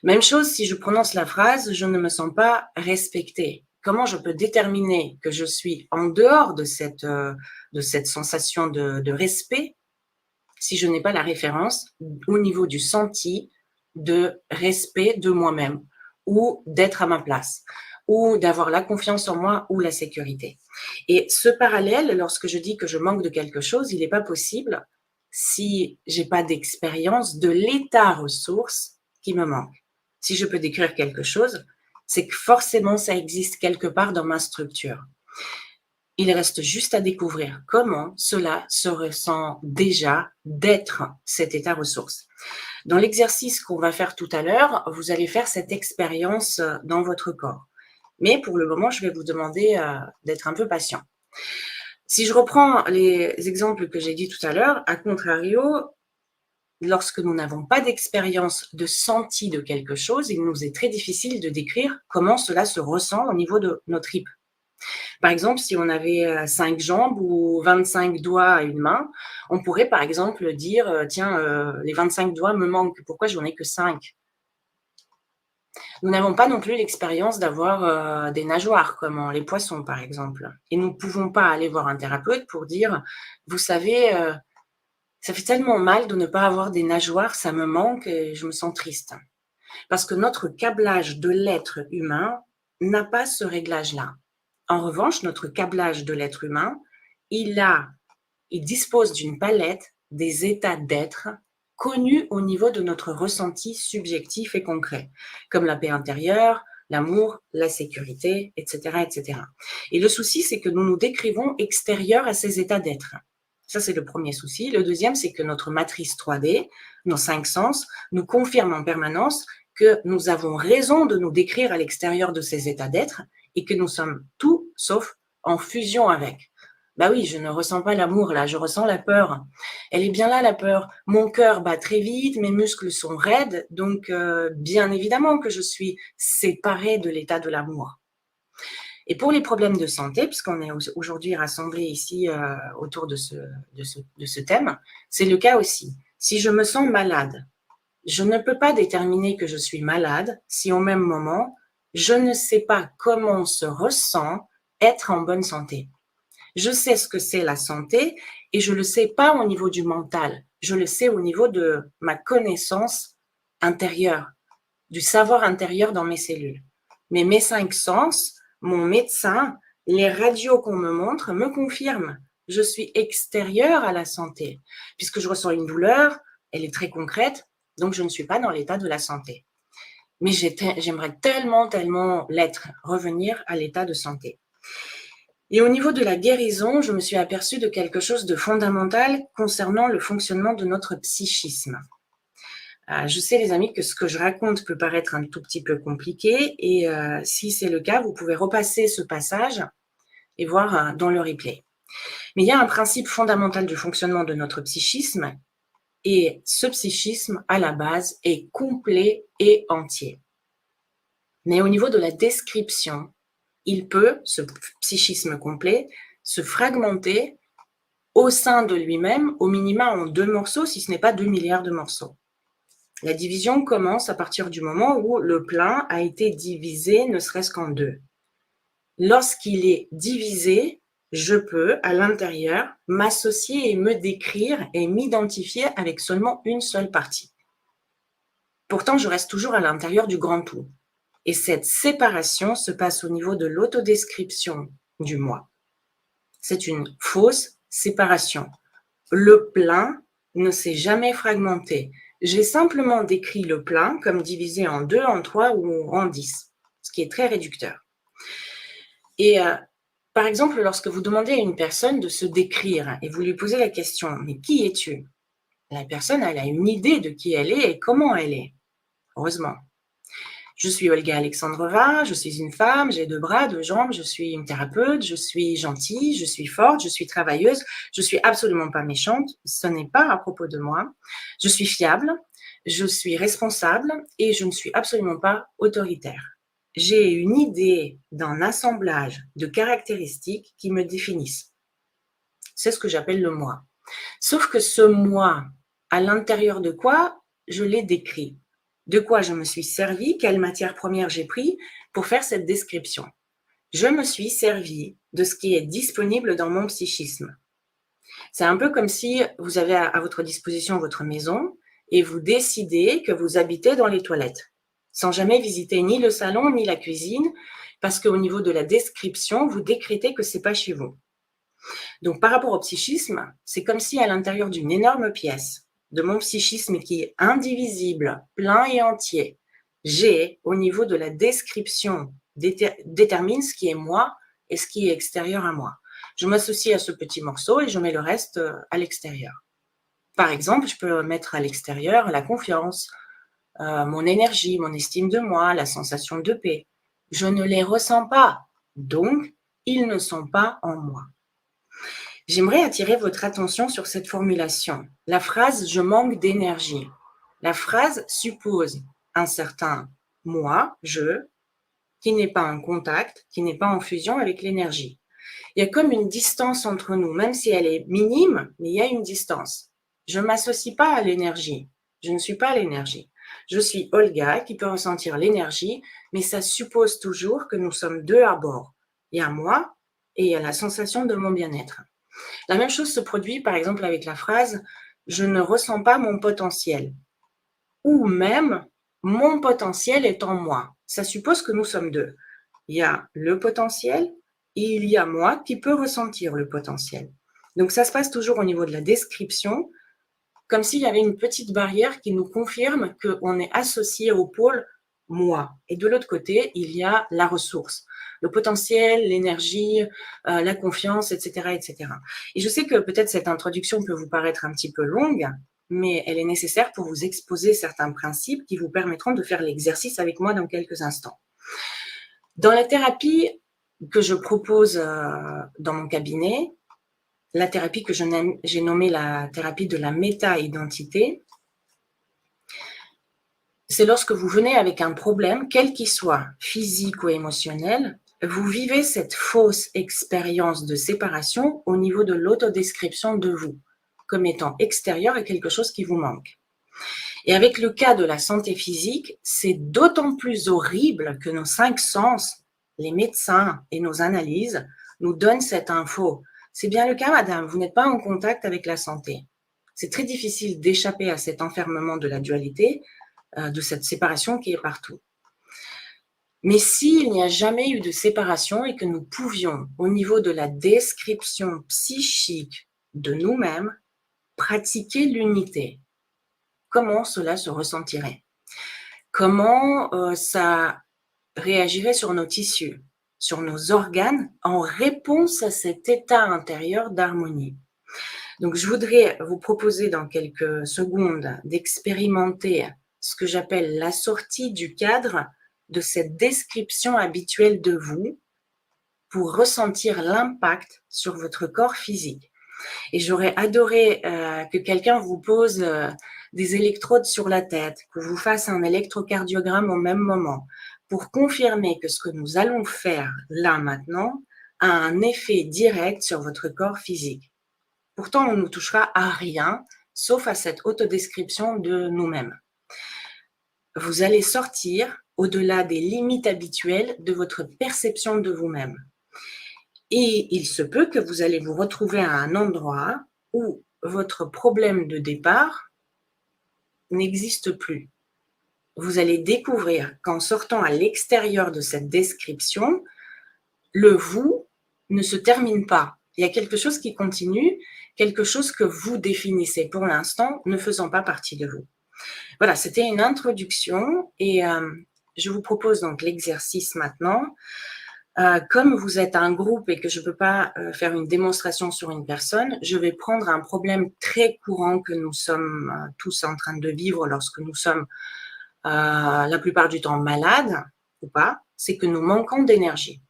[SPEAKER 2] Même chose si je prononce la phrase « je ne me sens pas respectée ». Comment je peux déterminer que je suis en dehors de cette sensation de respect si je n'ai pas la référence au niveau du senti de respect de moi-même ou d'être à ma place ou d'avoir la confiance en moi ou la sécurité. Et ce parallèle, lorsque je dis que je manque de quelque chose, il n'est pas possible si j'ai pas d'expérience de l'état ressource qui me manque. Si je peux décrire quelque chose, c'est que forcément ça existe quelque part dans ma structure. Il reste juste à découvrir comment cela se ressent déjà d'être cet état ressource. Dans l'exercice qu'on va faire tout à l'heure, vous allez faire cette expérience dans votre corps. Mais pour le moment, je vais vous demander d'être un peu patient. Si je reprends les exemples que j'ai dit tout à l'heure, à contrario, lorsque nous n'avons pas d'expérience de senti de quelque chose, il nous est très difficile de décrire comment cela se ressent au niveau de nos tripes. Par exemple, si on avait 5 jambes ou 25 doigts à une main, on pourrait par exemple dire, tiens, les 25 doigts me manquent, pourquoi j'en ai que 5 ? Nous n'avons pas non plus l'expérience d'avoir des nageoires, comme les poissons par exemple. Et nous ne pouvons pas aller voir un thérapeute pour dire, vous savez, ça fait tellement mal de ne pas avoir des nageoires, ça me manque et je me sens triste. Parce que notre câblage de l'être humain n'a pas ce réglage-là. En revanche, notre câblage de l'être humain, il dispose d'une palette des états d'être connus au niveau de notre ressenti subjectif et concret, comme la paix intérieure, l'amour, la sécurité, etc., etc. Et le souci, c'est que nous nous décrivons extérieurs à ces états d'être. Ça, c'est le premier souci. Le deuxième, c'est que notre matrice 3D, nos 5 sens, nous confirment en permanence que nous avons raison de nous décrire à l'extérieur de ces états d'être et que nous sommes tout sauf en fusion avec. Bah oui, je ne ressens pas l'amour là, je ressens la peur. Elle est bien là, la peur. Mon cœur bat très vite, mes muscles sont raides, donc bien évidemment que je suis séparée de l'état de l'amour. Et pour les problèmes de santé, puisqu'on est aujourd'hui rassemblés ici autour de ce thème, c'est le cas aussi. Si je me sens malade, je ne peux pas déterminer que je suis malade si au même moment, je ne sais pas comment se ressent être en bonne santé. Je sais ce que c'est la santé et je ne le sais pas au niveau du mental. Je le sais au niveau de ma connaissance intérieure, du savoir intérieur dans mes cellules. Mais mes 5 sens, mon médecin, les radios qu'on me montre me confirment. Je suis extérieure à la santé. Puisque je ressens une douleur, elle est très concrète, donc je ne suis pas dans l'état de la santé. Mais j'aimerais tellement l'être, revenir à l'état de santé. Et au niveau de la guérison, je me suis aperçue de quelque chose de fondamental concernant le fonctionnement de notre psychisme. Je sais, les amis, que ce que je raconte peut paraître un tout petit peu compliqué et si c'est le cas, vous pouvez repasser ce passage et voir dans le replay. Mais il y a un principe fondamental du fonctionnement de notre psychisme et ce psychisme, à la base, est complet et entier. Mais au niveau de la description, il peut, ce psychisme complet, se fragmenter au sein de lui-même, au minima en 2 morceaux, si ce n'est pas 2 milliards de morceaux. La division commence à partir du moment où le plein a été divisé, ne serait-ce qu'en 2. Lorsqu'il est divisé, je peux, à l'intérieur, m'associer et me décrire et m'identifier avec seulement une seule partie. Pourtant, je reste toujours à l'intérieur du grand tout. Et cette séparation se passe au niveau de l'autodescription du moi. C'est une fausse séparation. Le plein ne s'est jamais fragmenté. J'ai simplement décrit le plein comme divisé en 2, en 3 ou en 10, ce qui est très réducteur. Et par exemple, lorsque vous demandez à une personne de se décrire et vous lui posez la question « Mais qui es-tu » La personne, elle a une idée de qui elle est et comment elle est. Heureusement. Je suis Olga Alexandrova, je suis une femme, j'ai 2 bras, 2 jambes, je suis une thérapeute, je suis gentille, je suis forte, je suis travailleuse, je suis absolument pas méchante, ce n'est pas à propos de moi. Je suis fiable, je suis responsable et je ne suis absolument pas autoritaire. J'ai une idée d'un assemblage de caractéristiques qui me définissent. C'est ce que j'appelle le moi. Sauf que ce moi, à l'intérieur de quoi je l'ai décrit. De quoi je me suis servi, quelle matière première j'ai pris pour faire cette description. Je me suis servi de ce qui est disponible dans mon psychisme. C'est un peu comme si vous avez à votre disposition votre maison et vous décidez que vous habitez dans les toilettes, sans jamais visiter ni le salon ni la cuisine, parce qu'au niveau de la description, vous décrétez que ce n'est pas chez vous. Donc par rapport au psychisme, c'est comme si à l'intérieur d'une énorme pièce, de mon psychisme qui est indivisible, plein et entier, j'ai, au niveau de la description, détermine ce qui est moi et ce qui est extérieur à moi. Je m'associe à ce petit morceau et je mets le reste à l'extérieur. Par exemple, je peux mettre à l'extérieur la confiance, mon énergie, mon estime de moi, la sensation de paix. Je ne les ressens pas, donc ils ne sont pas en moi. J'aimerais attirer votre attention sur cette formulation. La phrase « je manque d'énergie ». La phrase suppose un certain moi, je, qui n'est pas en contact, qui n'est pas en fusion avec l'énergie. Il y a comme une distance entre nous, même si elle est minime, mais il y a une distance. Je ne m'associe pas à l'énergie. Je ne suis pas l'énergie. Je suis Olga qui peut ressentir l'énergie, mais ça suppose toujours que nous sommes deux à bord. Il y a moi et il y a la sensation de mon bien-être. La même chose se produit par exemple avec la phrase « je ne ressens pas mon potentiel » ou même « mon potentiel est en moi ». Ça suppose que nous sommes deux. Il y a le potentiel et il y a moi qui peut ressentir le potentiel. Donc ça se passe toujours au niveau de la description, comme s'il y avait une petite barrière qui nous confirme qu'on est associé au pôle moi. Et de l'autre côté, il y a la ressource, le potentiel, l'énergie, la confiance, etc., etc. Et je sais que peut-être cette introduction peut vous paraître un petit peu longue, mais elle est nécessaire pour vous exposer certains principes qui vous permettront de faire l'exercice avec moi dans quelques instants. Dans la thérapie que je propose dans mon cabinet, la thérapie que j'ai nommée la thérapie de la méta-identité, c'est lorsque vous venez avec un problème, quel qu'il soit, physique ou émotionnel, vous vivez cette fausse expérience de séparation au niveau de l'autodescription de vous, comme étant extérieur à quelque chose qui vous manque. Et avec le cas de la santé physique, c'est d'autant plus horrible que nos 5 sens, les médecins et nos analyses, nous donnent cette info. C'est bien le cas, madame, vous n'êtes pas en contact avec la santé. C'est très difficile d'échapper à cet enfermement de la dualité, de cette séparation qui est partout. Mais s'il n'y a jamais eu de séparation et que nous pouvions, au niveau de la description psychique de nous-mêmes, pratiquer l'unité, comment cela se ressentirait? Comment ça réagirait sur nos tissus, sur nos organes, en réponse à cet état intérieur d'harmonie? Donc, je voudrais vous proposer dans quelques secondes d'expérimenter ce que j'appelle la sortie du cadre de cette description habituelle de vous pour ressentir l'impact sur votre corps physique. Et j'aurais adoré que quelqu'un vous pose des électrodes sur la tête, que vous fasse un électrocardiogramme au même moment, pour confirmer que ce que nous allons faire là maintenant a un effet direct sur votre corps physique. Pourtant, on ne touchera à rien, sauf à cette autodescription de nous-mêmes. Vous allez sortir au-delà des limites habituelles de votre perception de vous-même. Et il se peut que vous allez vous retrouver à un endroit où votre problème de départ n'existe plus. Vous allez découvrir qu'en sortant à l'extérieur de cette description, le vous ne se termine pas. Il y a quelque chose qui continue, quelque chose que vous définissez pour l'instant ne faisant pas partie de vous. Voilà, c'était une introduction et je vous propose donc l'exercice maintenant. Comme vous êtes un groupe et que je ne peux pas faire une démonstration sur une personne, je vais prendre un problème très courant que nous sommes tous en train de vivre lorsque nous sommes la plupart du temps malades ou pas, c'est que nous manquons d'énergie.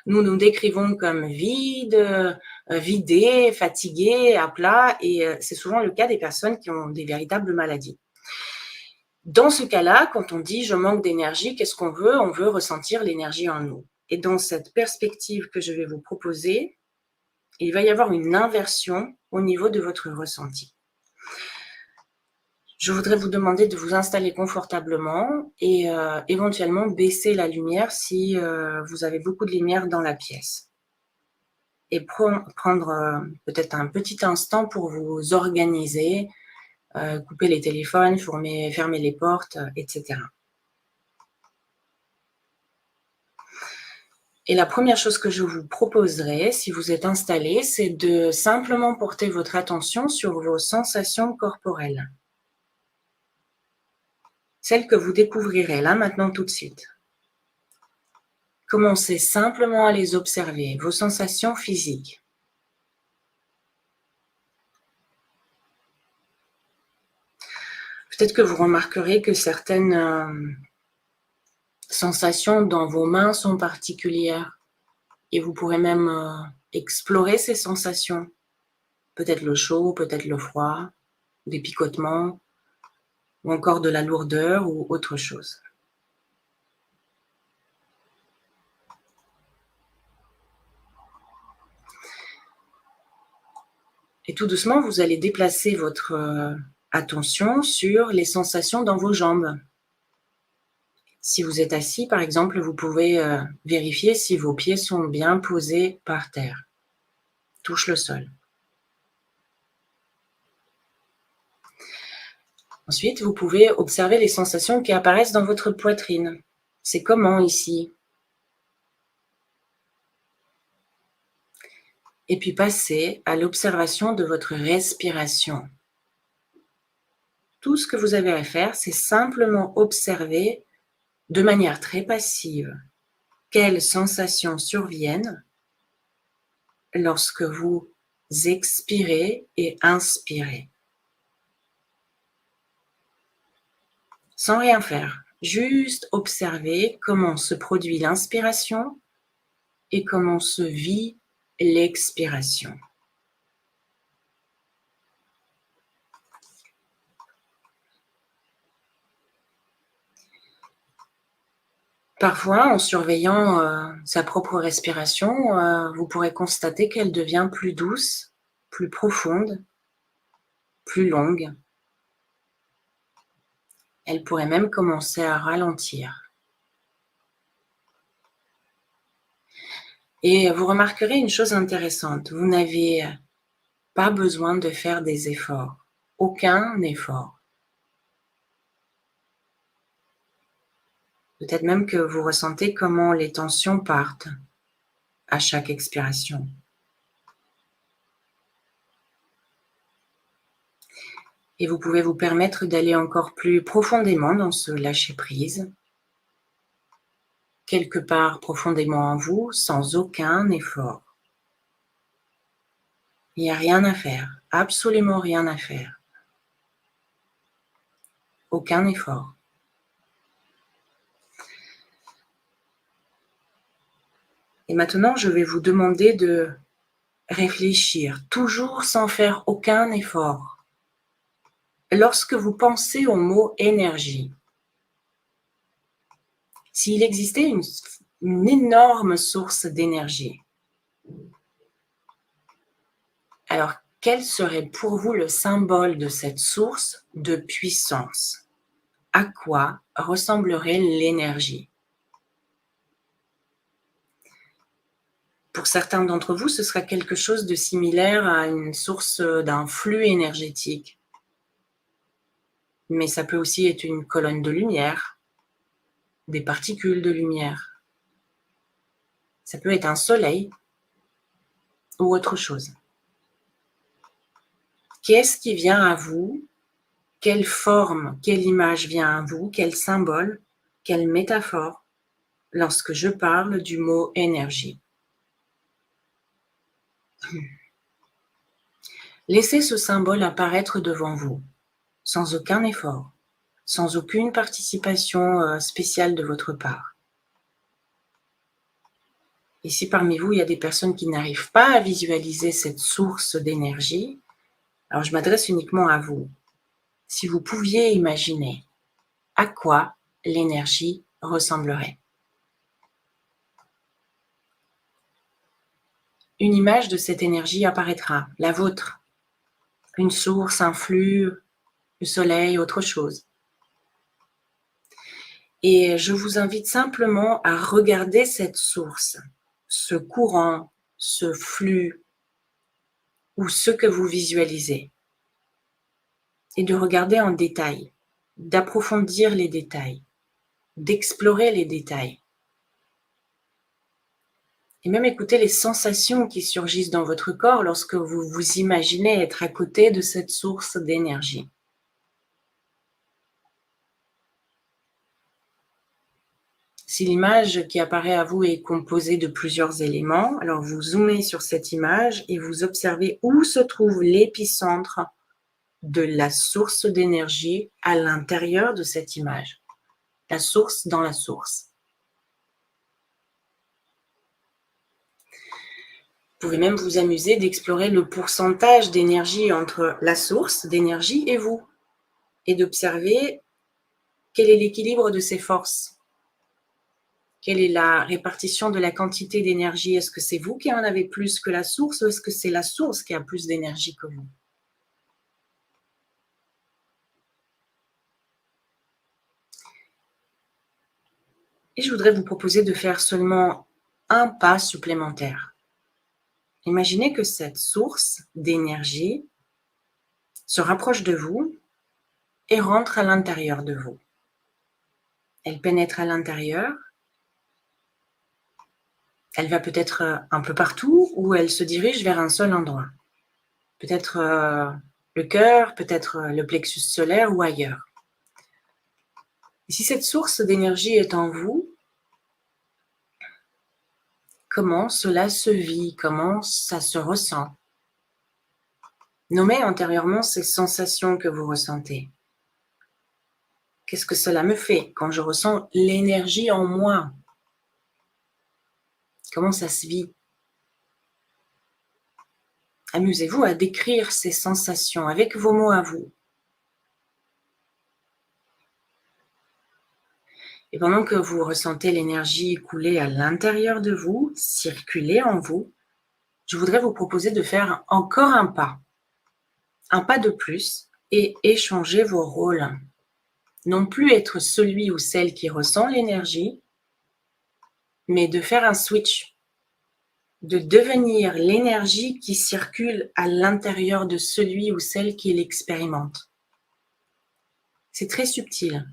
[SPEAKER 2] Nous nous décrivons comme vides, vidés, fatigués, à plat, et c'est souvent le cas des personnes qui ont des véritables maladies. Dans ce cas-là, quand on dit « je manque d'énergie », qu'est-ce qu'on veut? On veut ressentir l'énergie en nous. Et dans cette perspective que je vais vous proposer, il va y avoir une inversion au niveau de votre ressenti. Je voudrais vous demander de vous installer confortablement et éventuellement baisser la lumière si vous avez beaucoup de lumière dans la pièce. Et prendre peut-être un petit instant pour vous organiser, couper les téléphones, fermer les portes, etc. Et la première chose que je vous proposerai, si vous êtes installé, c'est de simplement porter votre attention sur vos sensations corporelles. Celles que vous découvrirez là, maintenant, tout de suite. Commencez simplement à les observer, vos sensations physiques. Peut-être que vous remarquerez que certaines sensations dans vos mains sont particulières et vous pourrez même explorer ces sensations peut-être le chaud, peut-être le froid, des picotements, ou encore de la lourdeur ou autre chose. Et tout doucement, vous allez déplacer votre attention sur les sensations dans vos jambes. Si vous êtes assis, par exemple, vous pouvez vérifier si vos pieds sont bien posés par terre. Touche le sol. Ensuite, vous pouvez observer les sensations qui apparaissent dans votre poitrine. C'est comment ici? Et puis passer à l'observation de votre respiration. Tout ce que vous avez à faire, c'est simplement observer de manière très passive quelles sensations surviennent lorsque vous expirez et inspirez. Sans rien faire, juste observer comment se produit l'inspiration et comment se vit l'expiration. Parfois, en surveillant sa propre respiration, vous pourrez constater qu'elle devient plus douce, plus profonde, plus longue. Elle pourrait même commencer à ralentir. Et vous remarquerez une chose intéressante, vous n'avez pas besoin de faire des efforts, aucun effort. Peut-être même que vous ressentez comment les tensions partent à chaque expiration. Et vous pouvez vous permettre d'aller encore plus profondément dans ce lâcher-prise, quelque part profondément en vous, sans aucun effort. Il n'y a rien à faire, absolument rien à faire. Aucun effort. Et maintenant, je vais vous demander de réfléchir, toujours sans faire aucun effort. Lorsque vous pensez au mot énergie, s'il existait une énorme source d'énergie, alors quel serait pour vous le symbole de cette source de puissance? À quoi ressemblerait l'énergie? Pour certains d'entre vous, ce sera quelque chose de similaire à une source d'un flux énergétique. Mais ça peut aussi être une colonne de lumière, des particules de lumière. Ça peut être un soleil ou autre chose. Qu'est-ce qui vient à vous? Quelle forme, quelle image vient à vous? Quel symbole, quelle métaphore lorsque je parle du mot énergie? Laissez ce symbole apparaître devant vous, sans aucun effort, sans aucune participation spéciale de votre part. Et si parmi vous, il y a des personnes qui n'arrivent pas à visualiser cette source d'énergie, alors je m'adresse uniquement à vous. Si vous pouviez imaginer à quoi l'énergie ressemblerait. Une image de cette énergie apparaîtra, la vôtre. Une source, un flux, le soleil, autre chose. Et je vous invite simplement à regarder cette source, ce courant, ce flux, ou ce que vous visualisez. Et de regarder en détail, d'approfondir les détails, d'explorer les détails. Et même écouter les sensations qui surgissent dans votre corps lorsque vous vous imaginez être à côté de cette source d'énergie. Si l'image qui apparaît à vous est composée de plusieurs éléments, alors vous zoomez sur cette image et vous observez où se trouve l'épicentre de la source d'énergie à l'intérieur de cette image. La source dans la source. pouvez même vous amuser d'explorer le pourcentage d'énergie entre la source d'énergie et vous, et d'observer quel est l'équilibre de ces forces. Quelle est la répartition de la quantité d'énergie? Est-ce que c'est vous qui en avez plus que la source ou est-ce que c'est la source qui a plus d'énergie que vous? Et je voudrais vous proposer de faire seulement un pas supplémentaire. Imaginez que cette source d'énergie se rapproche de vous et rentre à l'intérieur de vous. Elle pénètre à l'intérieur. Elle va peut-être un peu partout ou elle se dirige vers un seul endroit. Peut-être le cœur, peut-être le plexus solaire ou ailleurs. Et si cette source d'énergie est en vous, comment cela se vit? Comment ça se ressent? Nommez intérieurement ces sensations que vous ressentez. Qu'est-ce que cela me fait quand je ressens l'énergie en moi? Comment ça se vit? Amusez-vous à décrire ces sensations avec vos mots à vous. Et pendant que vous ressentez l'énergie couler à l'intérieur de vous, circuler en vous, je voudrais vous proposer de faire encore un pas de plus et échanger vos rôles. Non plus être celui ou celle qui ressent l'énergie, mais de faire un switch, de devenir l'énergie qui circule à l'intérieur de celui ou celle qui l'expérimente. C'est très subtil.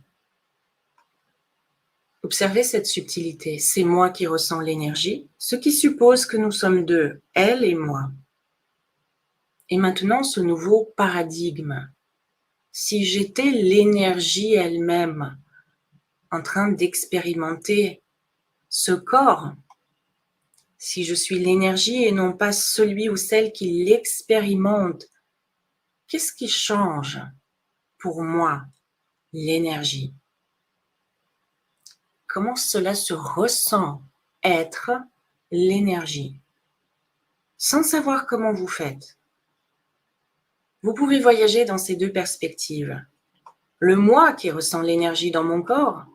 [SPEAKER 2] Observez cette subtilité. C'est moi qui ressens l'énergie, ce qui suppose que nous sommes deux, elle et moi. Et maintenant, ce nouveau paradigme. Si j'étais l'énergie elle-même, en train d'expérimenter ce corps, si je suis l'énergie et non pas celui ou celle qui l'expérimente, qu'est-ce qui change pour moi, l'énergie? Comment cela se ressent être l'énergie? Sans savoir comment vous faites. Vous pouvez voyager dans ces deux perspectives. Le moi qui ressent l'énergie dans mon corps,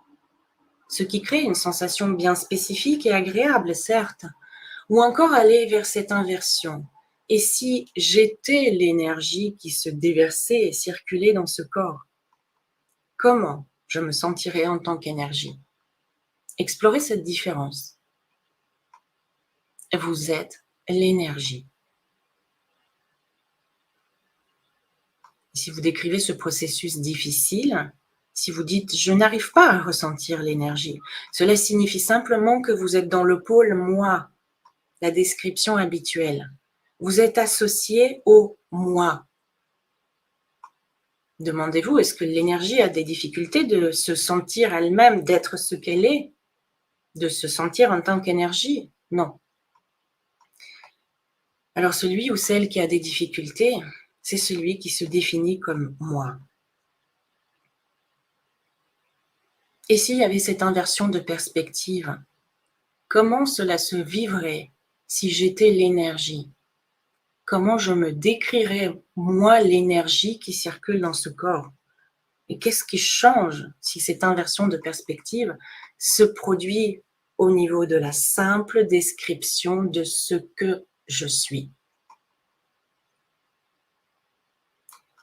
[SPEAKER 2] ce qui crée une sensation bien spécifique et agréable, certes, ou encore aller vers cette inversion. Et si j'étais l'énergie qui se déversait et circulait dans ce corps, comment je me sentirais en tant qu'énergie? Explorez cette différence. Vous êtes l'énergie. Si vous décrivez ce processus difficile, si vous dites « je n'arrive pas à ressentir l'énergie », cela signifie simplement que vous êtes dans le pôle « moi », la description habituelle. Vous êtes associé au « moi ». Demandez-vous, est-ce que l'énergie a des difficultés de se sentir elle-même, d'être ce qu'elle est, de se sentir en tant qu'énergie? Non. Alors celui ou celle qui a des difficultés, c'est celui qui se définit comme moi. Et s'il y avait cette inversion de perspective, comment cela se vivrait si j'étais l'énergie? Comment je me décrirais, moi, l'énergie qui circule dans ce corps? Et qu'est-ce qui change si cette inversion de perspective se produit au niveau de la simple description de ce que je suis?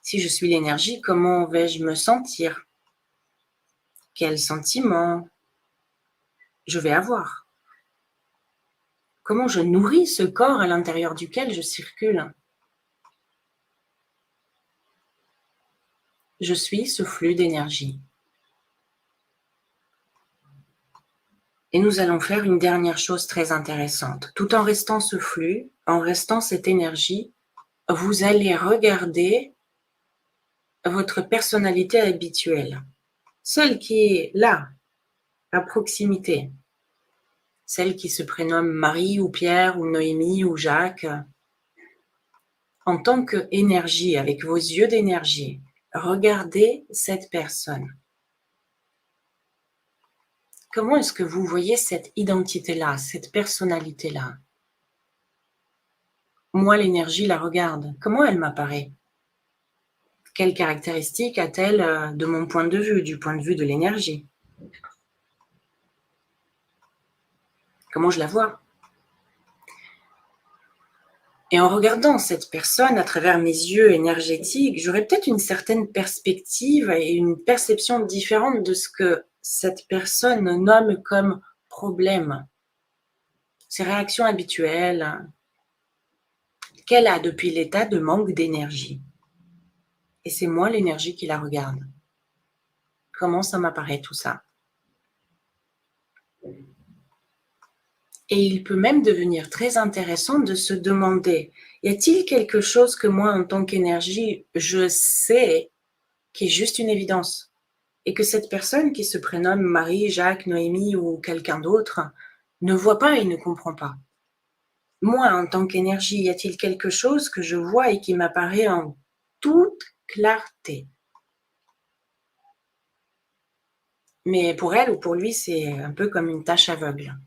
[SPEAKER 2] Si je suis l'énergie, comment vais-je me sentir? Quels sentiments je vais avoir? Comment je nourris ce corps à l'intérieur duquel je circule? Je suis ce flux d'énergie. Et nous allons faire une dernière chose très intéressante. Tout en restant ce flux, en restant cette énergie, vous allez regarder votre personnalité habituelle, celle qui est là, à proximité, celle qui se prénomme Marie ou Pierre ou Noémie ou Jacques. En tant qu'énergie, avec vos yeux d'énergie, regardez cette personne. Comment est-ce que vous voyez cette identité-là, cette personnalité-là? moi, l'énergie la regarde. Comment elle m'apparaît? Quelles caractéristiques a-t-elle de mon point de vue, du point de vue de l'énergie? Comment je la vois? Et en regardant cette personne à travers mes yeux énergétiques, j'aurais peut-être une certaine perspective et une perception différente de ce que cette personne nomme comme problème. Ses réactions habituelles qu'elle a depuis l'état de manque d'énergie. Et c'est moi l'énergie qui la regarde. Comment ça m'apparaît tout ça? Et il peut même devenir très intéressant de se demander, y a-t-il quelque chose que moi, en tant qu'énergie, je sais qui est juste une évidence et que cette personne qui se prénomme Marie, Jacques, Noémie ou quelqu'un d'autre ne voit pas et ne comprend pas? Moi, en tant qu'énergie, y a-t-il quelque chose que je vois et qui m'apparaît en toute clarté? Mais pour elle ou pour lui, c'est un peu comme une tâche aveugle.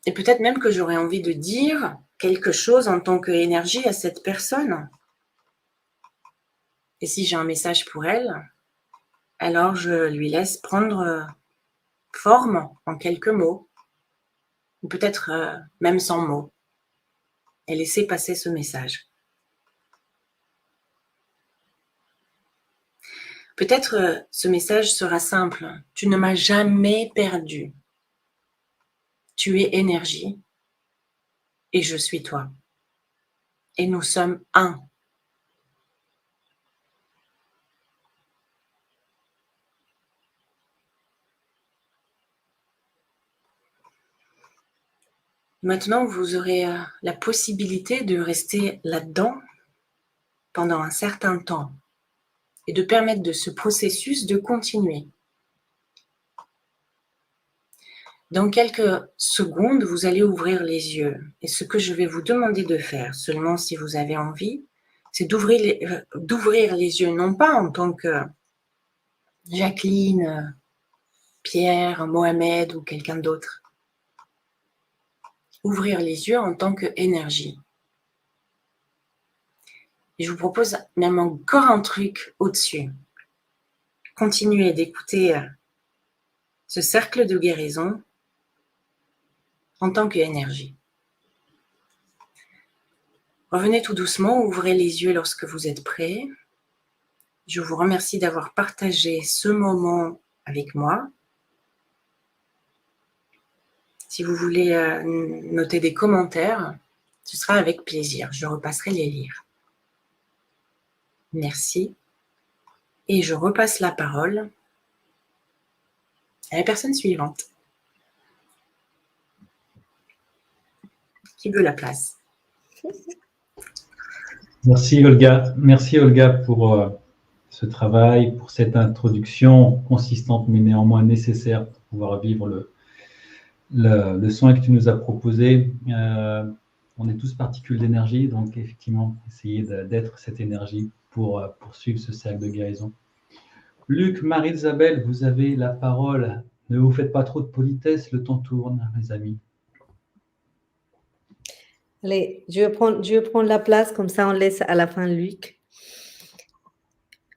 [SPEAKER 2] Et peut-être même que j'aurais envie de dire quelque chose en tant qu'énergie à cette personne. Et si j'ai un message pour elle, alors je lui laisse prendre forme en quelques mots, ou peut-être même sans mots, et laisser passer ce message. Peut-être ce message sera simple. Tu ne m'as jamais perdu. Tu es énergie et je suis toi. Et nous sommes un. Maintenant, vous aurez la possibilité de rester là-dedans pendant un certain temps et de permettre de ce processus de continuer. Dans quelques secondes, vous allez ouvrir les yeux. Et ce que je vais vous demander de faire, seulement si vous avez envie, c'est d'ouvrir les yeux, non pas en tant que Jacqueline, Pierre, Mohamed ou quelqu'un d'autre. Ouvrir les yeux en tant qu'énergie. Et je vous propose même encore un truc au-dessus. Continuez d'écouter ce cercle de guérison en tant qu'énergie. Revenez tout doucement, ouvrez les yeux lorsque vous êtes prêts. Je vous remercie d'avoir partagé ce moment avec moi. Si vous voulez noter des commentaires, ce sera avec plaisir. Je repasserai les lire. Merci. Et je repasse la parole à la personne suivante. Qui veut la place?
[SPEAKER 1] Merci Olga pour ce travail, pour cette introduction consistante mais néanmoins nécessaire pour pouvoir vivre le soin que tu nous as proposé. On est tous particules d'énergie, donc effectivement, essayez d'être cette énergie pour poursuivre ce cercle de guérison. Luc, Marie-Isabelle, vous avez la parole. Ne vous faites pas trop de politesse, le temps tourne, mes amis.
[SPEAKER 4] Allez, je vais prendre la place, comme ça on laisse à la fin Luc.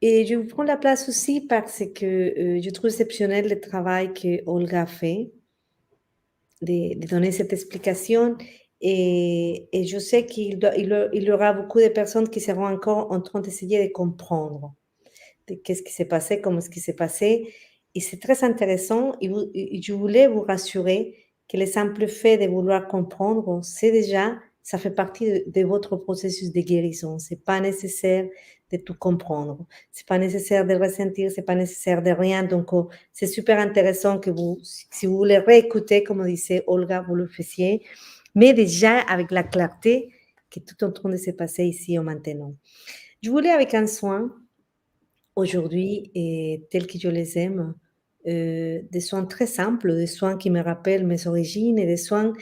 [SPEAKER 4] Et je vous prends la place aussi parce que je trouve exceptionnel le travail que Olga a fait, de donner cette explication. Et je sais qu'il y aura beaucoup de personnes qui seront encore en train d'essayer de comprendre qu'est-ce qui s'est passé, comment est-ce qui s'est passé. Et c'est très intéressant. Et je voulais vous rassurer que le simple fait de vouloir comprendre, c'est déjà, ça fait partie de votre processus de guérison. C'est pas nécessaire de tout comprendre. C'est pas nécessaire de ressentir, c'est pas nécessaire de rien. Donc, c'est super intéressant que vous, si vous voulez réécouter, comme disait Olga, vous le faisiez, mais déjà avec la clarté qui est tout en train de se passer ici au maintenant. Je voulais avec un soin, aujourd'hui, et tels que je les aime, des soins très simples, des soins qui me rappellent mes origines et des soins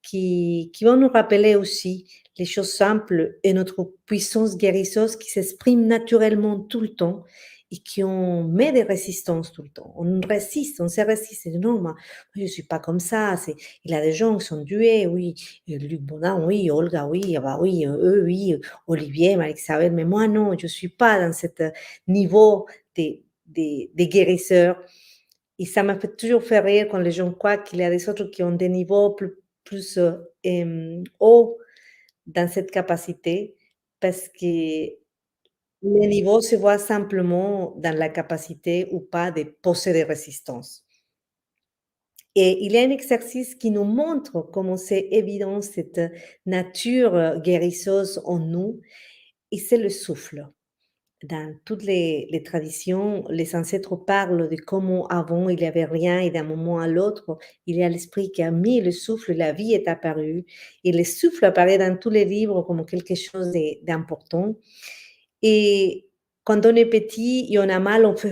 [SPEAKER 4] qui vont nous rappeler aussi les choses simples et notre puissance guérisseuse qui s'exprime naturellement tout le temps et qui ont mis des résistances tout le temps. On résiste, on se résiste. Non, moi, je ne suis pas comme ça. Il y a des gens qui sont doués, oui. Luc Bonin, oui. Olga, oui. Bah, oui, eux, oui. Olivier, Marie-Isabelle. Mais moi, non, je ne suis pas dans ce niveau des guérisseurs. Et ça m'a fait toujours fait rire quand les gens croient qu'il y a des autres qui ont des niveaux plus hauts dans cette capacité, parce que le niveau se voit simplement dans la capacité ou pas de poser des résistances. Et il y a un exercice qui nous montre comment c'est évident cette nature guérisseuse en nous, et c'est le souffle. Dans toutes les traditions, les ancêtres parlent de comment avant il n'y avait rien et d'un moment à l'autre, il y a l'esprit qui a mis le souffle, la vie est apparue. Et le souffle apparaît dans tous les livres comme quelque chose d'important. Et quand on est petit et on a mal, on fait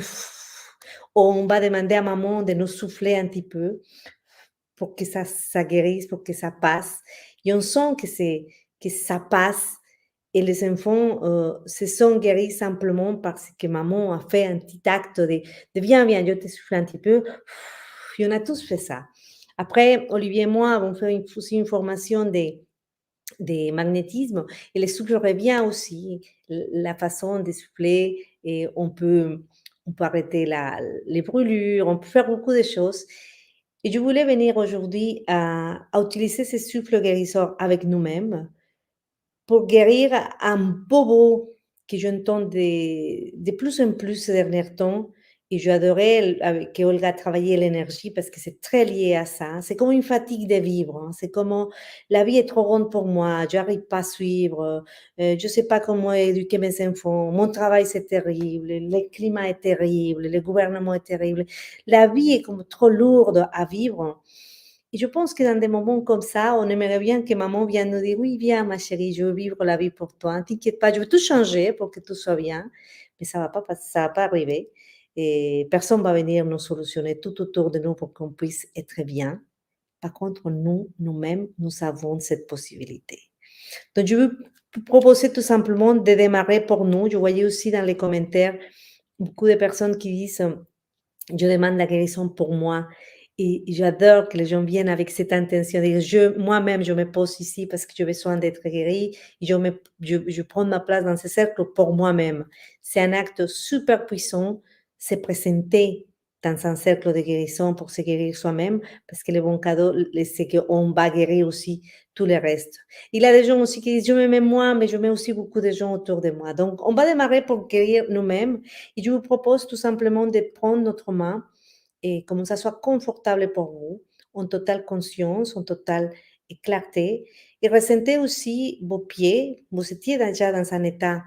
[SPEAKER 4] on va demander à maman de nous souffler un petit peu pour que ça guérisse, pour que ça passe. Et on sent que ça passe. Et les enfants se sont guéris simplement parce que maman a fait un petit acte de viens, je te souffle un petit peu. Et on a tous fait ça. Après, Olivier et moi avons fait aussi une formation de magnétisme, et le souffle revient aussi, la façon de souffler, et on peut arrêter les brûlures, on peut faire beaucoup de choses. Et je voulais venir aujourd'hui à utiliser ce souffle guérisseur avec nous-mêmes pour guérir un bobo que j'entends de plus en plus ces derniers temps. Et j'adorais que Olga travaillait l'énergie parce que c'est très lié à ça. C'est comme une fatigue de vivre. Hein. C'est comme la vie est trop grande pour moi, je n'arrive pas à suivre, je ne sais pas comment éduquer mes enfants, mon travail c'est terrible, le climat est terrible, le gouvernement est terrible. La vie est comme trop lourde à vivre. Et je pense que dans des moments comme ça, on aimerait bien que maman vienne nous dire, oui, viens ma chérie, je veux vivre la vie pour toi, ne t'inquiète pas, je veux tout changer pour que tout soit bien, mais ça va pas arriver. Et personne va venir nous solutionner tout autour de nous pour qu'on puisse être bien. Par contre, nous-mêmes, nous avons cette possibilité. Donc, je veux proposer tout simplement de démarrer pour nous. Je voyais aussi dans les commentaires beaucoup de personnes qui disent, je demande la guérison pour moi. Et j'adore que les gens viennent avec cette intention de dire, moi-même, je me pose ici parce que j'ai besoin d'être guérie. Et je prends ma place dans ce cercle pour moi-même. C'est un acte super puissant, se présenter dans un cercle de guérison pour se guérir soi-même, parce que le bon cadeau, c'est qu'on va guérir aussi tout le reste. Il y a des gens aussi qui disent, je me mets moi, mais je mets aussi beaucoup de gens autour de moi. Donc, on va démarrer pour guérir nous-mêmes. Et je vous propose tout simplement de prendre notre main et comme ça soit confortable pour vous, en totale conscience, en totale clarté. Et ressentez aussi vos pieds. Vous étiez déjà dans un état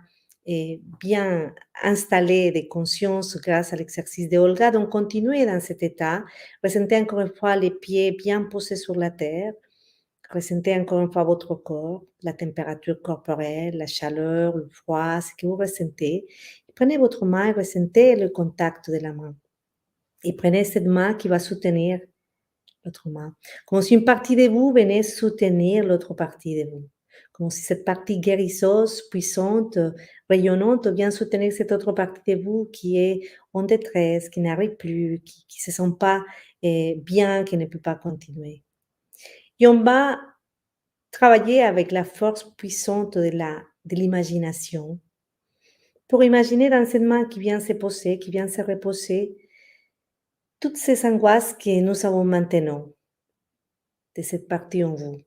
[SPEAKER 4] bien installé de conscience grâce à l'exercice de Olga. Donc, continuez dans cet état. Ressentez encore une fois les pieds bien posés sur la terre. Ressentez encore une fois votre corps, la température corporelle, la chaleur, le froid, ce que vous ressentez. Prenez votre main et ressentez le contact de la main. Et prenez cette main qui va soutenir l'autre main. Comme si une partie de vous venait soutenir l'autre partie de vous. Comme si cette partie guérisseuse, puissante, rayonnante vient soutenir cette autre partie de vous qui est en détresse, qui n'arrive plus, qui ne se sent pas bien, qui ne peut pas continuer. Et on va travailler avec la force puissante de l'imagination pour imaginer dans cette main qui vient se poser, qui vient se reposer, toutes ces angoisses que nous avons maintenant de cette partie en vous.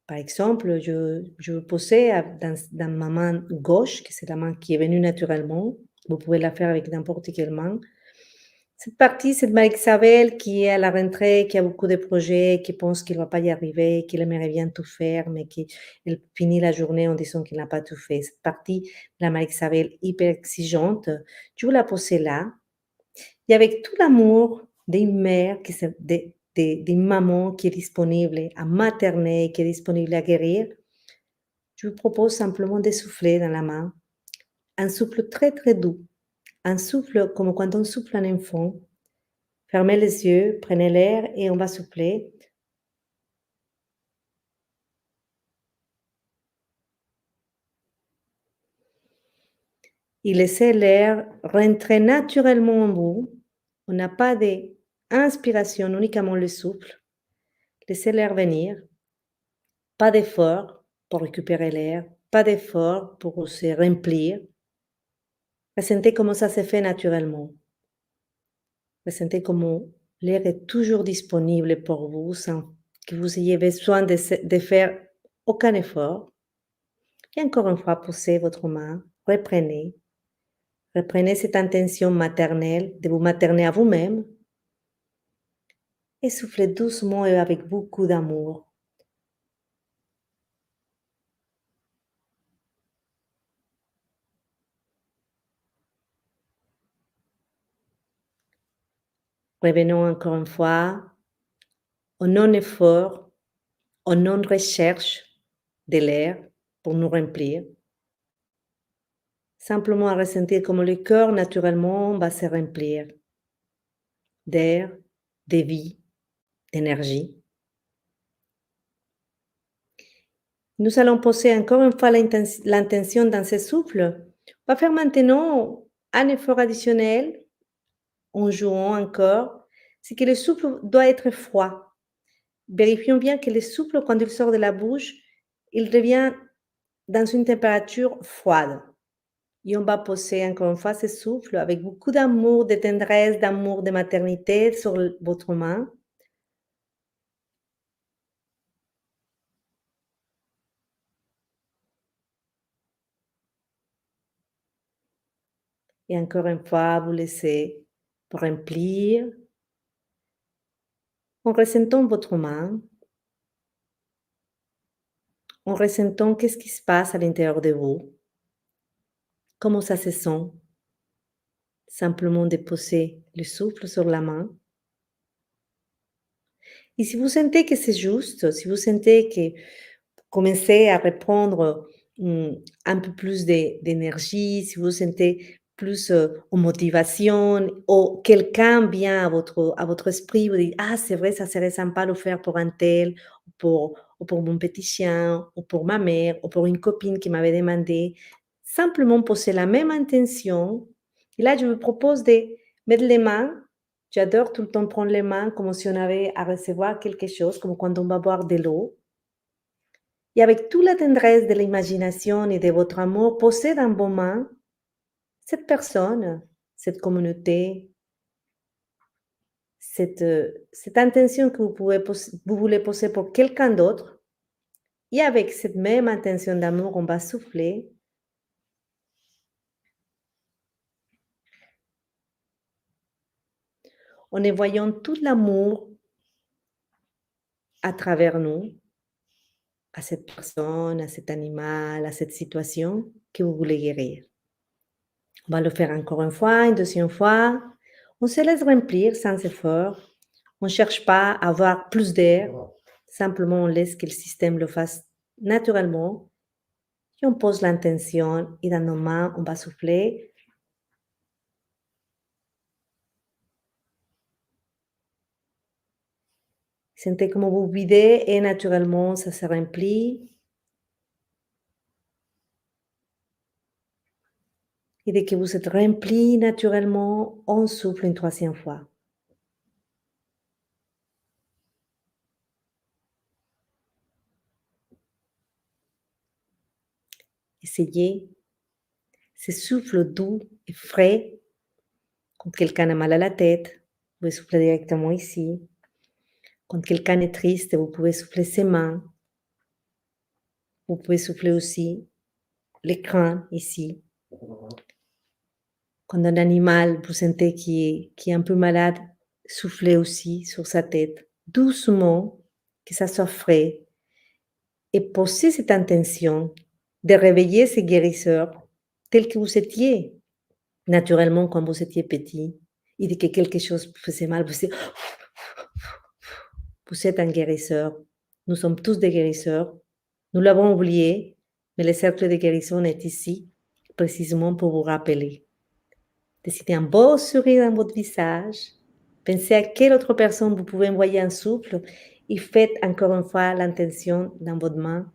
[SPEAKER 4] Par exemple, je veux poser dans ma main gauche, que c'est la main qui est venue naturellement. Vous pouvez la faire avec n'importe quelle main. Cette partie, c'est Marie-Isabelle qui est à la rentrée, qui a beaucoup de projets, qui pense qu'il ne va pas y arriver, qu'il aimerait bien tout faire, mais qu'elle finit la journée en disant qu'il n'a pas tout fait. Cette partie, la Marie-Isabelle hyper exigeante, je vous la posez là. Et avec tout l'amour d'une mère, d'une maman qui est disponible à materner, qui est disponible à guérir, je vous propose simplement de souffler dans la main. Un souffle très, très doux. Un souffle comme quand on souffle un enfant. Fermez les yeux, prenez l'air et on va souffler. et laissez l'air rentrer naturellement en vous. On n'a pas d'inspiration, uniquement le souffle. Laissez l'air venir. Pas d'effort pour récupérer l'air, pas d'effort pour se remplir. Ressentez comment ça se fait naturellement. Ressentez comment l'air est toujours disponible pour vous sans que vous ayez besoin de faire aucun effort. Et encore une fois, posez votre main, reprenez. Reprenez cette intention maternelle de vous materner à vous-même et soufflez doucement et avec beaucoup d'amour. Revenons encore une fois au non-effort, au non-recherche de l'air pour nous remplir. Simplement à ressentir comment le cœur naturellement va se remplir d'air, de vie, d'énergie. Nous allons poser encore une fois l'intention dans ce souffle. On va faire maintenant un effort additionnel en jouant encore. C'est que le souffle doit être froid. Vérifions bien que le souffle, quand il sort de la bouche, il revient dans une température froide. Et on va poser encore une fois ce souffle avec beaucoup d'amour, de tendresse, d'amour, de maternité sur votre main. Et encore une fois, vous laissez remplir en ressentant votre main, en ressentant qu'est-ce qui se passe à l'intérieur de vous, comment ça se sent. Simplement de poser le souffle sur la main. Et si vous sentez que c'est juste, si vous sentez que vous commencez à reprendre un peu plus d'énergie, si vous sentez plus en motivation, ou quelqu'un vient à votre esprit, vous dites, ah, c'est vrai, ça serait sympa de le faire pour un tel, ou pour mon petit chien, ou pour ma mère, ou pour une copine qui m'avait demandé. Simplement poser la même intention. Et là, je vous propose de mettre les mains. J'adore tout le temps prendre les mains comme si on avait à recevoir quelque chose, comme quand on va boire de l'eau. Et avec toute la tendresse de l'imagination et de votre amour, posez dans vos mains cette personne, cette communauté, cette intention que vous voulez poser pour quelqu'un d'autre. Et avec cette même intention d'amour, on va souffler. En voyant tout l'amour à travers nous, à cette personne, à cet animal, à cette situation que vous voulez guérir. On va le faire encore une fois, une deuxième fois. On se laisse remplir sans effort. On ne cherche pas à avoir plus d'air. Simplement, on laisse que le système le fasse naturellement. Et on pose l'intention et dans nos mains, on va souffler. Sentez comment vous videz et naturellement, ça se remplit. Et dès que vous êtes rempli naturellement, on souffle une troisième fois. Essayez ce souffle doux et frais. Quand quelqu'un a mal à la tête, vous pouvez souffler directement ici. Quand quelqu'un est triste, vous pouvez souffler ses mains. Vous pouvez souffler aussi l'écran ici. Quand un animal, vous sentez qui est un peu malade, soufflez aussi sur sa tête, doucement, que ça soit frais. Et posez cette intention de réveiller ce guérisseur tel que vous étiez naturellement quand vous étiez petit. Et dès que quelque chose vous faisait mal, vous êtes un guérisseur. Nous sommes tous des guérisseurs. Nous l'avons oublié, mais le cercle de guérison est ici, précisément pour vous rappeler. Décidez un beau sourire dans votre visage. Pensez à quelle autre personne vous pouvez envoyer un souffle et faites encore une fois l'intention dans votre main.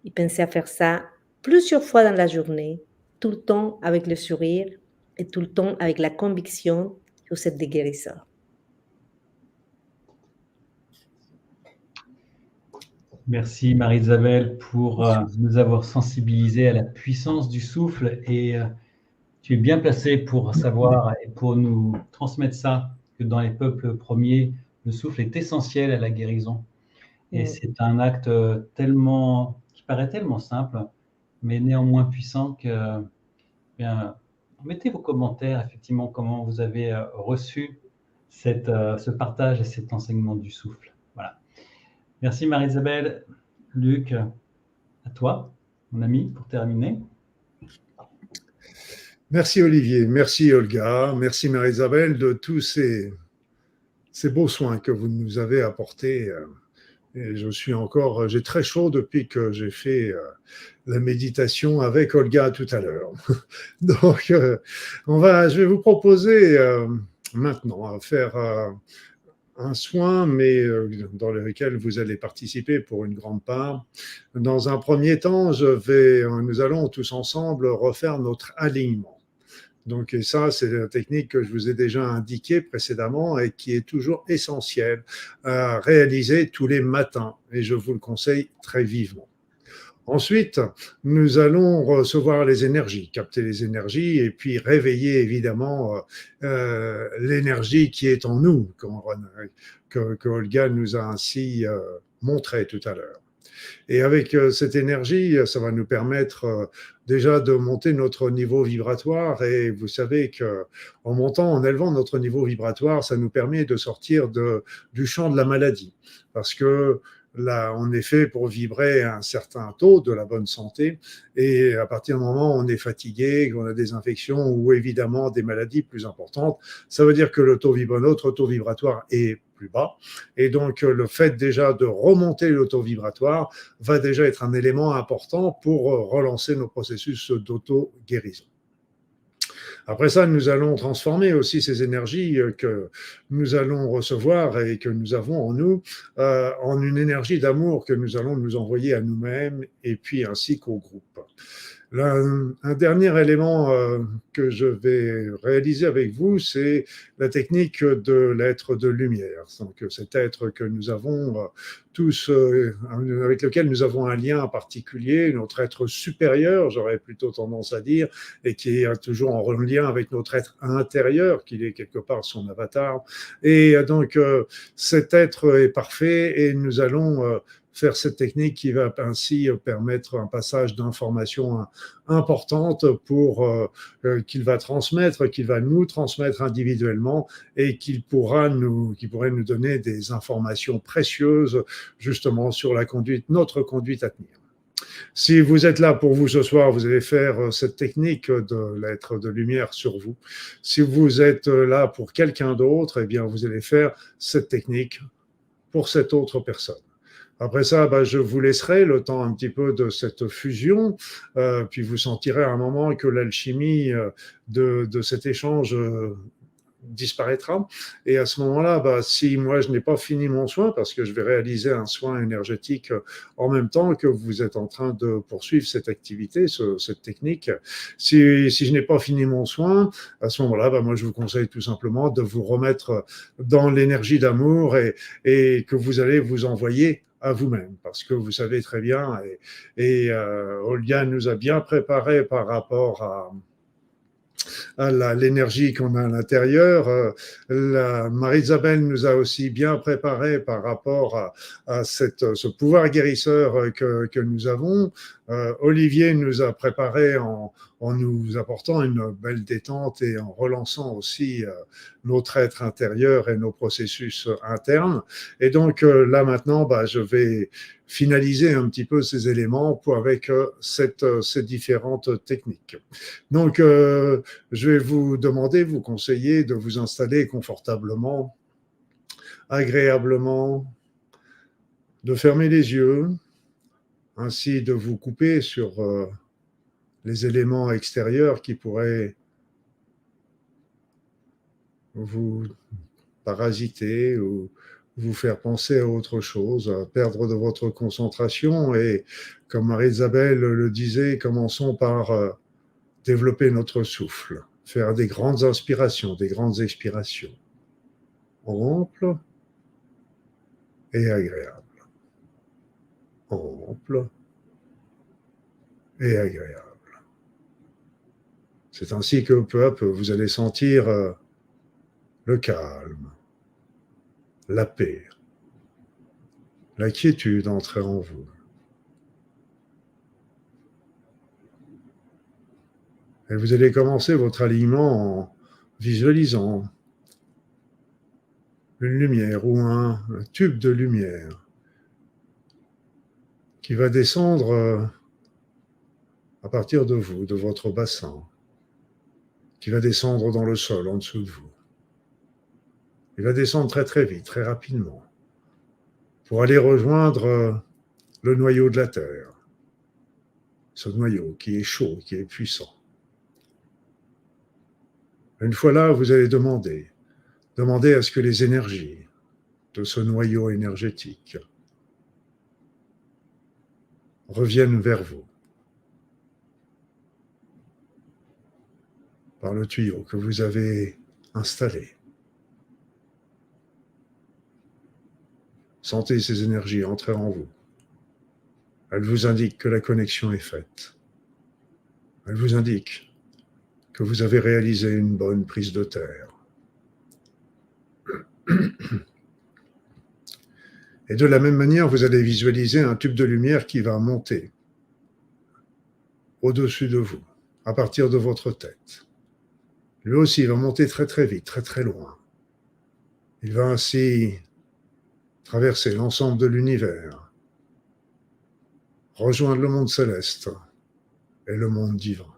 [SPEAKER 4] Et pensez à faire ça plusieurs fois dans la journée. tout le temps avec le sourire et tout le temps avec la conviction que vous êtes des guérisseurs.
[SPEAKER 1] Merci Marie-Isabelle pour nous avoir sensibilisés à la puissance du souffle et tu es bien placée pour savoir et pour nous transmettre ça, que dans les peuples premiers, le souffle est essentiel à la guérison. Et c'est un acte qui paraît tellement simple, mais néanmoins puissant que, bien, mettez vos commentaires, effectivement, comment vous avez reçu ce partage et cet enseignement du souffle. Voilà. Merci Marie-Isabelle. Luc, à toi, mon ami, pour terminer.
[SPEAKER 3] Merci Olivier, merci Olga, merci Marie-Isabelle de tous ces beaux soins que vous nous avez apportés. Et j'ai très chaud depuis que j'ai fait la méditation avec Olga tout à l'heure. Donc, je vais vous proposer maintenant à faire un soin, mais dans lequel vous allez participer pour une grande part. Dans un premier temps, nous allons tous ensemble refaire notre alignement. Donc, et ça, c'est la technique que je vous ai déjà indiquée précédemment et qui est toujours essentielle à réaliser tous les matins. Et je vous le conseille très vivement. Ensuite, nous allons recevoir les énergies, capter les énergies et puis réveiller évidemment l'énergie qui est en nous, que Olga nous a ainsi montré tout à l'heure. Et avec cette énergie, ça va nous permettre déjà de monter notre niveau vibratoire. Et vous savez en élevant notre niveau vibratoire, ça nous permet de sortir du champ de la maladie. Parce que là, on est fait pour vibrer à un certain taux de la bonne santé. Et à partir du moment où on est fatigué, qu'on a des infections ou évidemment des maladies plus importantes, ça veut dire que notre taux vibratoire est plus bas. Et donc, le fait déjà de remonter le taux vibratoire va déjà être un élément important pour relancer nos processus d'auto-guérison. Après ça, nous allons transformer aussi ces énergies que nous allons recevoir et que nous avons en nous en une énergie d'amour que nous allons nous envoyer à nous-mêmes et puis ainsi qu'au groupe. Là, un dernier élément que je vais réaliser avec vous, c'est la technique de l'être de lumière. Donc, cet être que nous avons tous, avec lequel nous avons un lien particulier, notre être supérieur, j'aurais plutôt tendance à dire, et qui est toujours en lien avec notre être intérieur, qui est quelque part son avatar. Et donc, cet être est parfait et nous allons faire cette technique qui va ainsi permettre un passage d'informations importantes qu'il va nous transmettre individuellement et qui pourrait nous donner des informations précieuses justement sur notre conduite à tenir. Si vous êtes là pour vous ce soir, vous allez faire cette technique de l'être de lumière sur vous. Si vous êtes là pour quelqu'un d'autre, eh bien vous allez faire cette technique pour cette autre personne. Après ça, je vous laisserai le temps un petit peu de cette fusion, puis vous sentirez à un moment que l'alchimie de cet échange disparaîtra. Et à ce moment-là, si moi je n'ai pas fini mon soin, parce que je vais réaliser un soin énergétique en même temps que vous êtes en train de poursuivre cette activité, cette technique, si je n'ai pas fini mon soin, à ce moment-là, moi je vous conseille tout simplement de vous remettre dans l'énergie d'amour et que vous allez vous envoyer à vous-même, parce que vous savez très bien, et Olga nous a bien préparé par rapport à l'énergie qu'on a à l'intérieur. Marie-Isabelle nous a aussi bien préparé par rapport à ce pouvoir guérisseur que nous avons. Olivier nous a préparé en nous apportant une belle détente et en relançant aussi notre être intérieur et nos processus internes. Et donc là maintenant, je vais finaliser un petit peu ces éléments avec ces différentes techniques. Donc, je vais vous conseiller de vous installer confortablement, agréablement, de fermer les yeux, ainsi de vous couper sur les éléments extérieurs qui pourraient vous parasiter ou vous faire penser à autre chose, à perdre de votre concentration. Et comme Marie-Isabelle le disait, commençons par développer notre souffle, faire des grandes inspirations, des grandes expirations, ample et agréable. Ample et agréable. C'est ainsi que peu à peu, vous allez sentir le calme, la paix, la quiétude entrer en vous. Et vous allez commencer votre alignement en visualisant une lumière ou un tube de lumière qui va descendre à partir de vous, de votre bassin, qui va descendre dans le sol en dessous de vous. Il va descendre très très vite, très rapidement, pour aller rejoindre le noyau de la Terre. Ce noyau qui est chaud, qui est puissant. Une fois là, vous allez demander à ce que les énergies de ce noyau énergétique reviennent vers vous par le tuyau que vous avez installé. Sentez ces énergies entrer en vous. Elles vous indiquent que la connexion est faite. Elles vous indiquent que vous avez réalisé une bonne prise de terre. Et de la même manière, vous allez visualiser un tube de lumière qui va monter au-dessus de vous, à partir de votre tête. Lui aussi, il va monter très très vite, très très loin. Il va ainsi traverser l'ensemble de l'univers, rejoindre le monde céleste et le monde divin.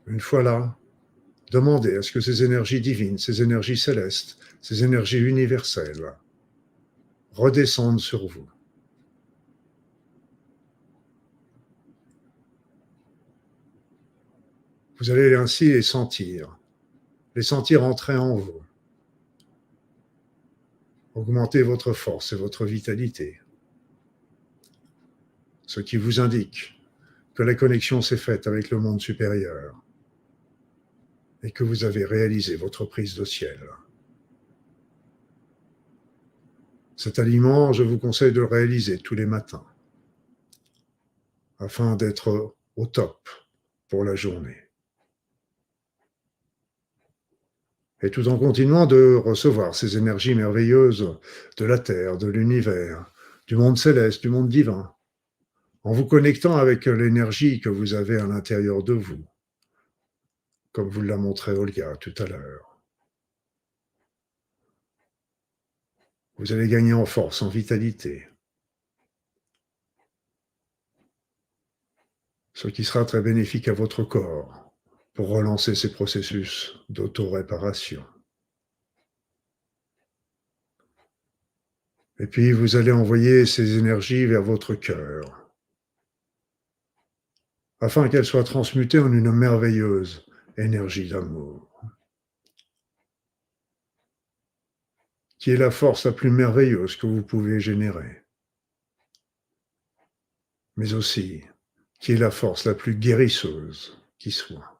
[SPEAKER 3] Une fois là, demandez à ce que ces énergies divines, ces énergies célestes, ces énergies universelles redescendent sur vous. Vous allez ainsi les sentir entrer en vous, augmenter votre force et votre vitalité, ce qui vous indique que la connexion s'est faite avec le monde supérieur et que vous avez réalisé votre prise de ciel. Cet aliment, je vous conseille de le réaliser tous les matins afin d'être au top pour la journée. Et tout en continuant de recevoir ces énergies merveilleuses de la Terre, de l'univers, du monde céleste, du monde divin, en vous connectant avec l'énergie que vous avez à l'intérieur de vous, comme vous l'a montré Olga tout à l'heure. Vous allez gagner en force, en vitalité, ce qui sera très bénéfique à votre corps pour relancer ces processus d'auto-réparation. Et puis, vous allez envoyer ces énergies vers votre cœur, afin qu'elles soient transmutées en une merveilleuse énergie d'amour, qui est la force la plus merveilleuse que vous pouvez générer, mais aussi qui est la force la plus guérisseuse qui soit.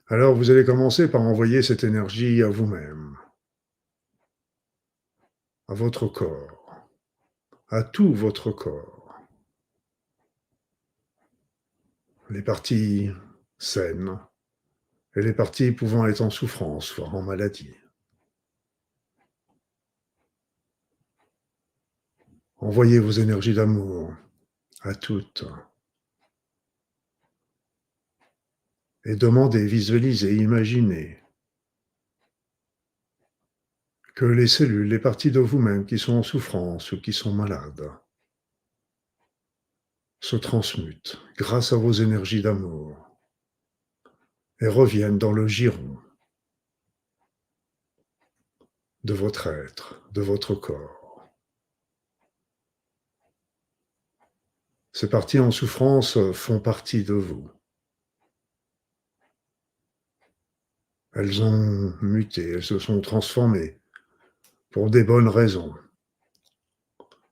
[SPEAKER 3] Alors, vous allez commencer par envoyer cette énergie à vous-même, à votre corps, à tout votre corps. Les parties saines et les parties pouvant être en souffrance, voire en maladie. Envoyez vos énergies d'amour à toutes. Et demandez, visualisez, imaginez que les cellules, les parties de vous-même qui sont en souffrance ou qui sont malades, se transmutent grâce à vos énergies d'amour et reviennent dans le giron de votre être, de votre corps. Ces parties en souffrance font partie de vous. Elles ont muté, elles se sont transformées pour des bonnes raisons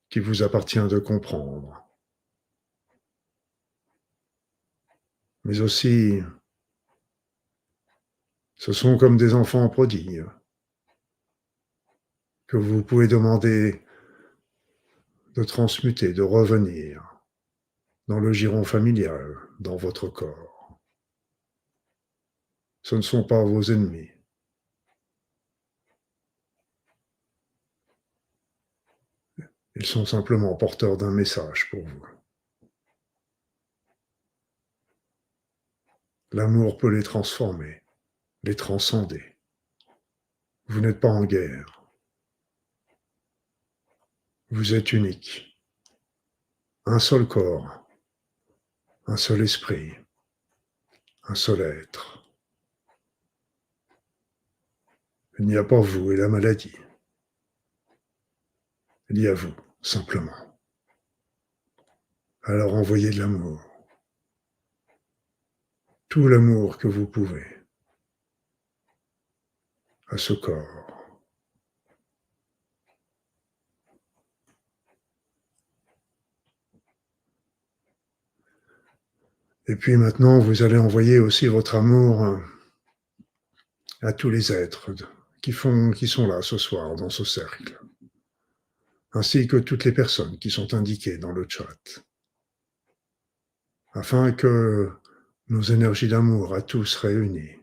[SPEAKER 3] qu'il vous appartient de comprendre. Mais aussi, ce sont comme des enfants prodigues que vous pouvez demander de transmuter, de revenir dans le giron familial, dans votre corps. Ce ne sont pas vos ennemis. Ils sont simplement porteurs d'un message pour vous. L'amour peut les transformer, les transcender. Vous n'êtes pas en guerre. Vous êtes unique. Un seul corps, un seul esprit, un seul être. Il n'y a pas vous et la maladie. Il y a vous, simplement. Alors envoyez de l'amour. Tout l'amour que vous pouvez à ce corps. Et puis maintenant, vous allez envoyer aussi votre amour à tous les êtres qui sont là ce soir dans ce cercle, ainsi que toutes les personnes qui sont indiquées dans le chat, afin que nos énergies d'amour à tous réunies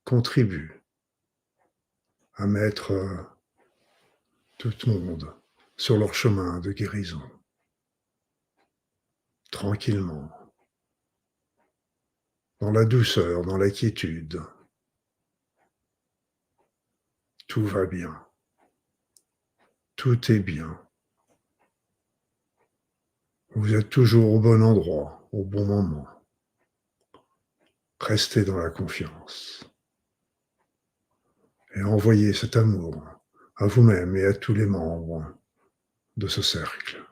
[SPEAKER 3] contribuent à mettre tout le monde sur leur chemin de guérison, tranquillement, dans la douceur, dans la quiétude. Tout va bien. Tout est bien. Vous êtes toujours au bon endroit, au bon moment. Restez dans la confiance. Et envoyez cet amour à vous-même et à tous les membres de ce cercle.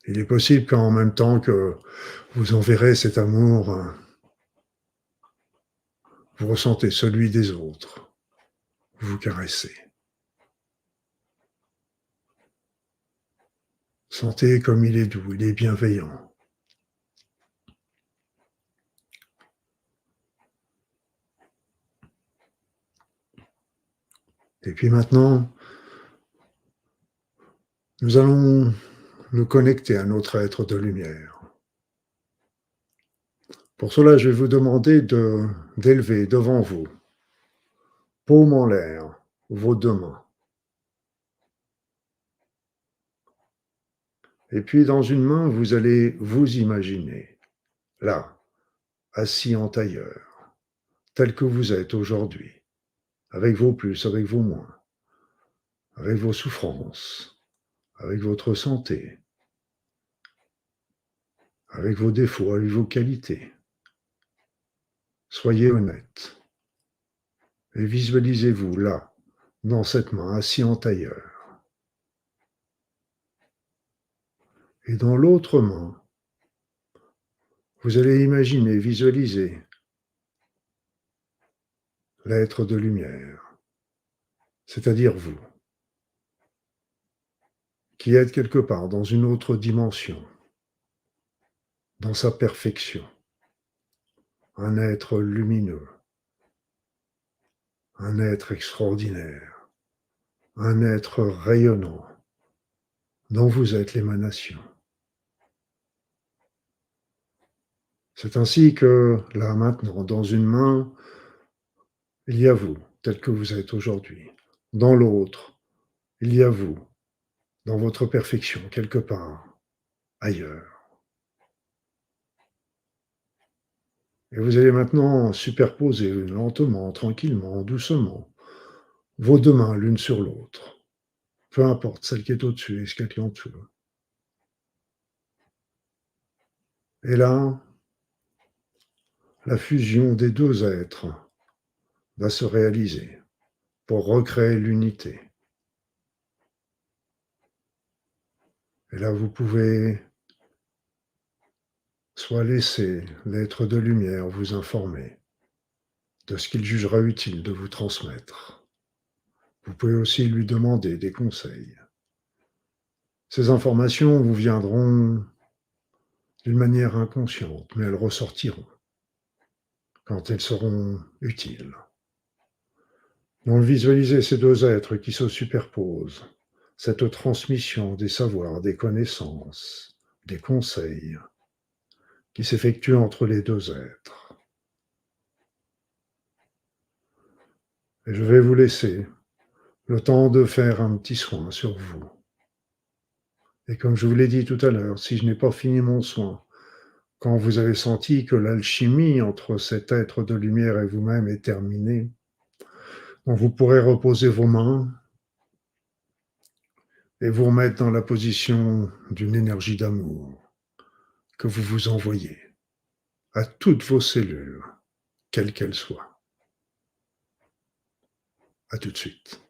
[SPEAKER 3] Il est possible qu'en même temps que vous enverrez cet amour, vous ressentez celui des autres. Vous vous caressez. Sentez comme il est doux, il est bienveillant. Et puis maintenant, nous allons nous connecter à notre être de lumière. Pour cela, je vais vous demander d'élever devant vous, paume en l'air, vos deux mains. Et puis dans une main, vous allez vous imaginer, là, assis en tailleur, tel que vous êtes aujourd'hui, avec vos plus, avec vos moins, avec vos souffrances, avec votre santé, avec vos défauts, avec vos qualités. Soyez honnête et visualisez-vous là, dans cette main, assis en tailleur. Et dans l'autre main, vous allez imaginer, visualiser l'être de lumière, c'est-à-dire vous, qui êtes quelque part dans une autre dimension, dans sa perfection, un être lumineux, un être extraordinaire, un être rayonnant, dont vous êtes l'émanation. C'est ainsi que, là maintenant, dans une main, il y a vous, tel que vous êtes aujourd'hui. Dans l'autre, il y a vous, dans votre perfection, quelque part, ailleurs. Et vous allez maintenant superposer lentement, tranquillement, doucement, vos deux mains l'une sur l'autre. Peu importe, celle qui est au-dessus et celle qui est en dessous. Et là, la fusion des deux êtres va se réaliser pour recréer l'unité. Et là, vous pouvez soit laisser l'être de lumière vous informer de ce qu'il jugera utile de vous transmettre. Vous pouvez aussi lui demander des conseils. Ces informations vous viendront d'une manière inconsciente, mais elles ressortiront quand elles seront utiles. Donc visualisez ces deux êtres qui se superposent, cette transmission des savoirs, des connaissances, des conseils qui s'effectue entre les deux êtres. Et je vais vous laisser le temps de faire un petit soin sur vous. Et comme je vous l'ai dit tout à l'heure, si je n'ai pas fini mon soin, quand vous avez senti que l'alchimie entre cet être de lumière et vous-même est terminée, donc vous pourrez reposer vos mains et vous remettre dans la position d'une énergie d'amour que vous vous envoyez à toutes vos cellules, quelles qu'elles soient. À tout de suite.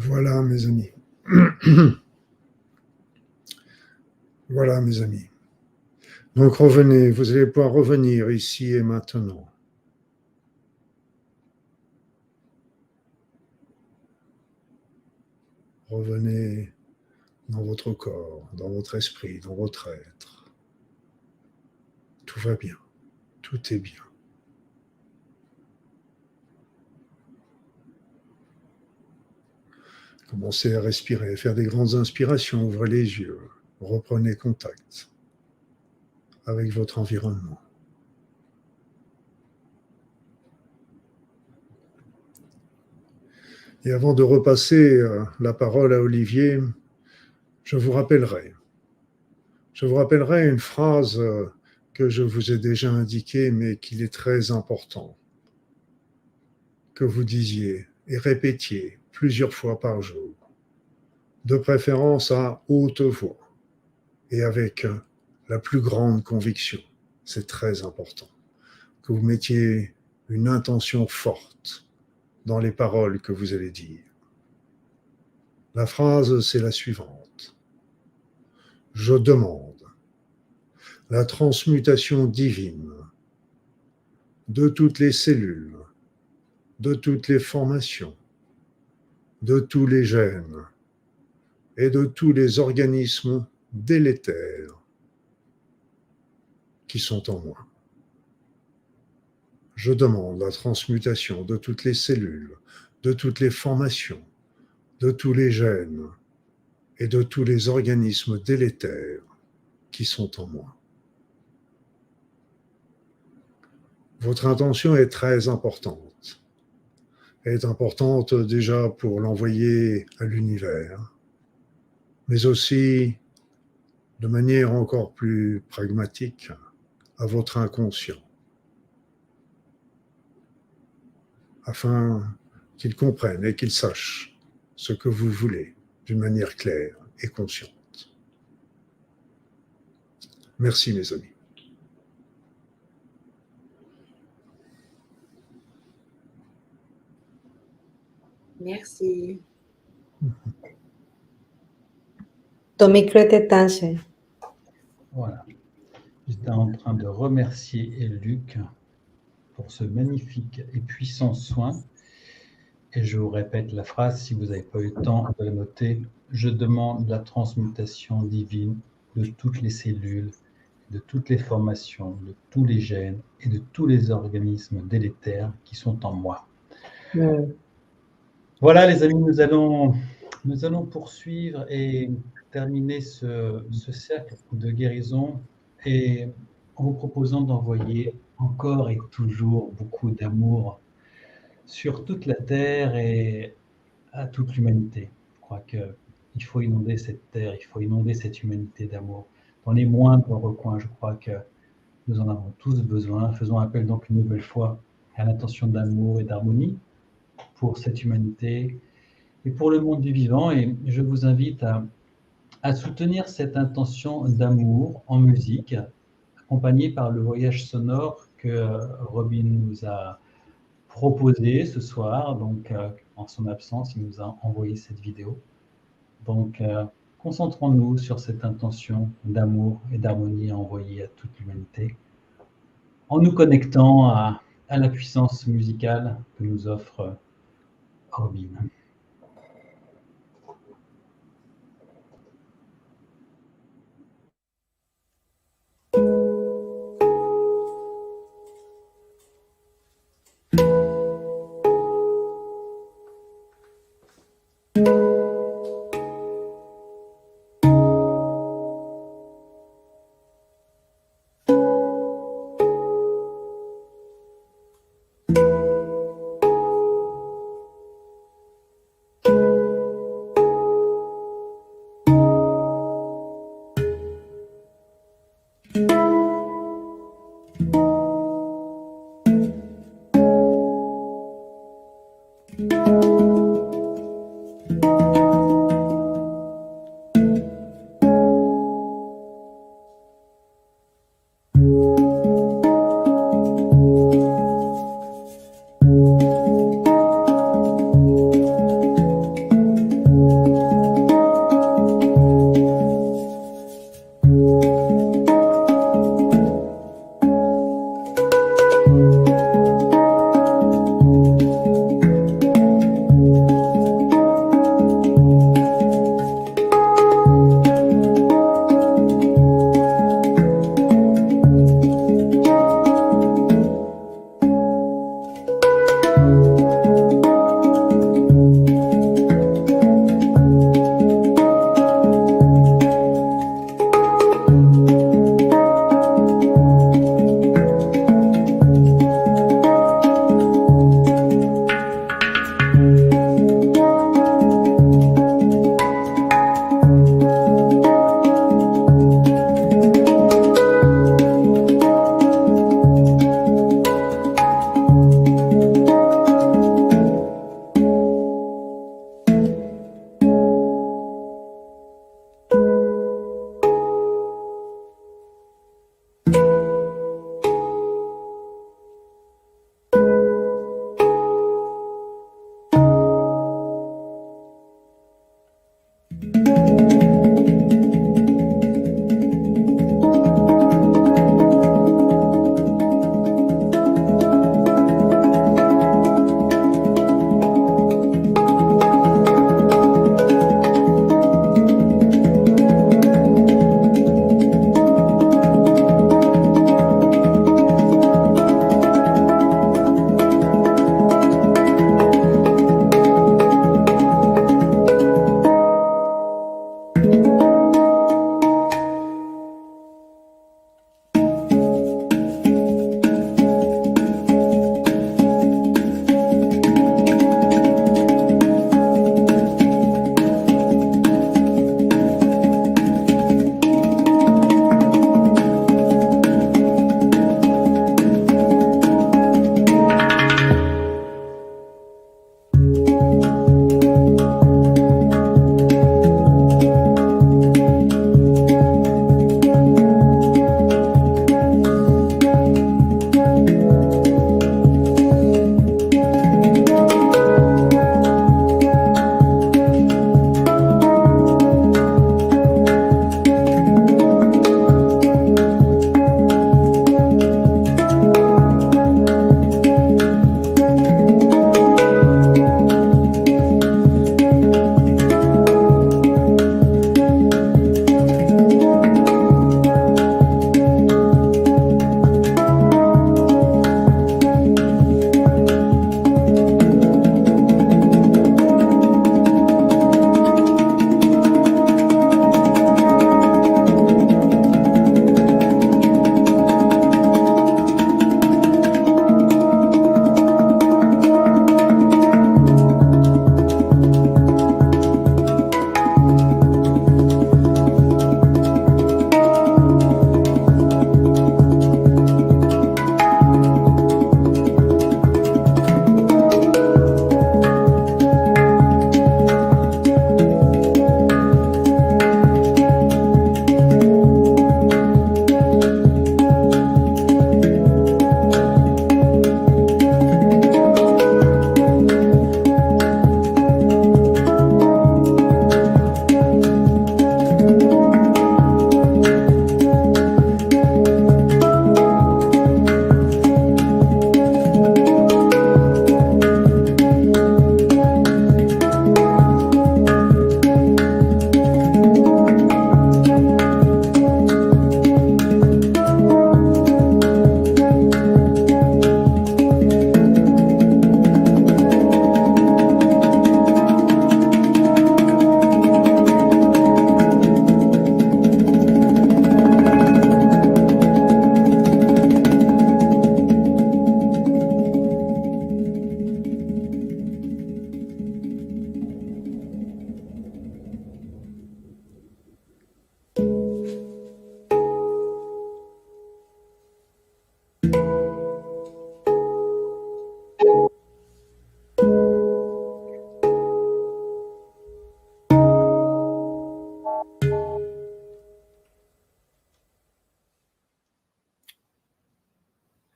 [SPEAKER 3] Voilà, mes amis. Voilà, mes amis. Donc revenez, vous allez pouvoir revenir ici et maintenant. Revenez dans votre corps, dans votre esprit, dans votre être. Tout va bien, tout est bien. Commencez à respirer, faire des grandes inspirations, ouvrez les yeux, reprenez contact avec votre environnement. Et avant de repasser la parole à Olivier, je vous rappellerai une phrase que je vous ai déjà indiquée, mais qu'il est très important que vous disiez et répétiez plusieurs fois par jour, de préférence à haute voix et avec la plus grande conviction. C'est très important que vous mettiez une intention forte dans les paroles que vous allez dire. La phrase, c'est la suivante. Je demande la transmutation divine de toutes les cellules, de toutes les formations, de tous les gènes et de tous les organismes délétères qui sont en moi. Je demande la transmutation de toutes les cellules, de toutes les formations, de tous les gènes et de tous les organismes délétères qui sont en moi. Votre intention est très importante. Elle est importante déjà pour l'envoyer à l'univers, mais aussi de manière encore plus pragmatique à votre inconscient, afin qu'il comprenne et qu'il sache ce que vous voulez d'une manière claire et consciente. Merci mes amis.
[SPEAKER 2] Merci.
[SPEAKER 4] Ton micro est éteint.
[SPEAKER 1] Voilà. J'étais en train de remercier Luc pour ce magnifique et puissant soin. Et je vous répète la phrase, si vous n'avez pas eu le temps de la noter. Je demande la transmutation divine de toutes les cellules, de toutes les formations, de tous les gènes et de tous les organismes délétères qui sont en moi. Voilà les amis, nous allons poursuivre et terminer ce cercle de guérison et en vous proposant d'envoyer encore et toujours beaucoup d'amour sur toute la Terre et à toute l'humanité. Je crois qu'il faut inonder cette Terre, il faut inonder cette humanité d'amour. Dans les moindres recoins, je crois que nous en avons tous besoin. Faisons appel donc une nouvelle fois à l'intention d'amour et d'harmonie pour cette humanité et pour le monde du vivant. Et je vous invite à soutenir cette intention d'amour en musique, accompagnée par le voyage sonore que Robin nous a proposé ce soir. Donc, en son absence, il nous a envoyé cette vidéo. Donc, concentrons-nous sur cette intention d'amour et d'harmonie envoyée à toute l'humanité, en nous connectant à la puissance musicale que nous offre Robin.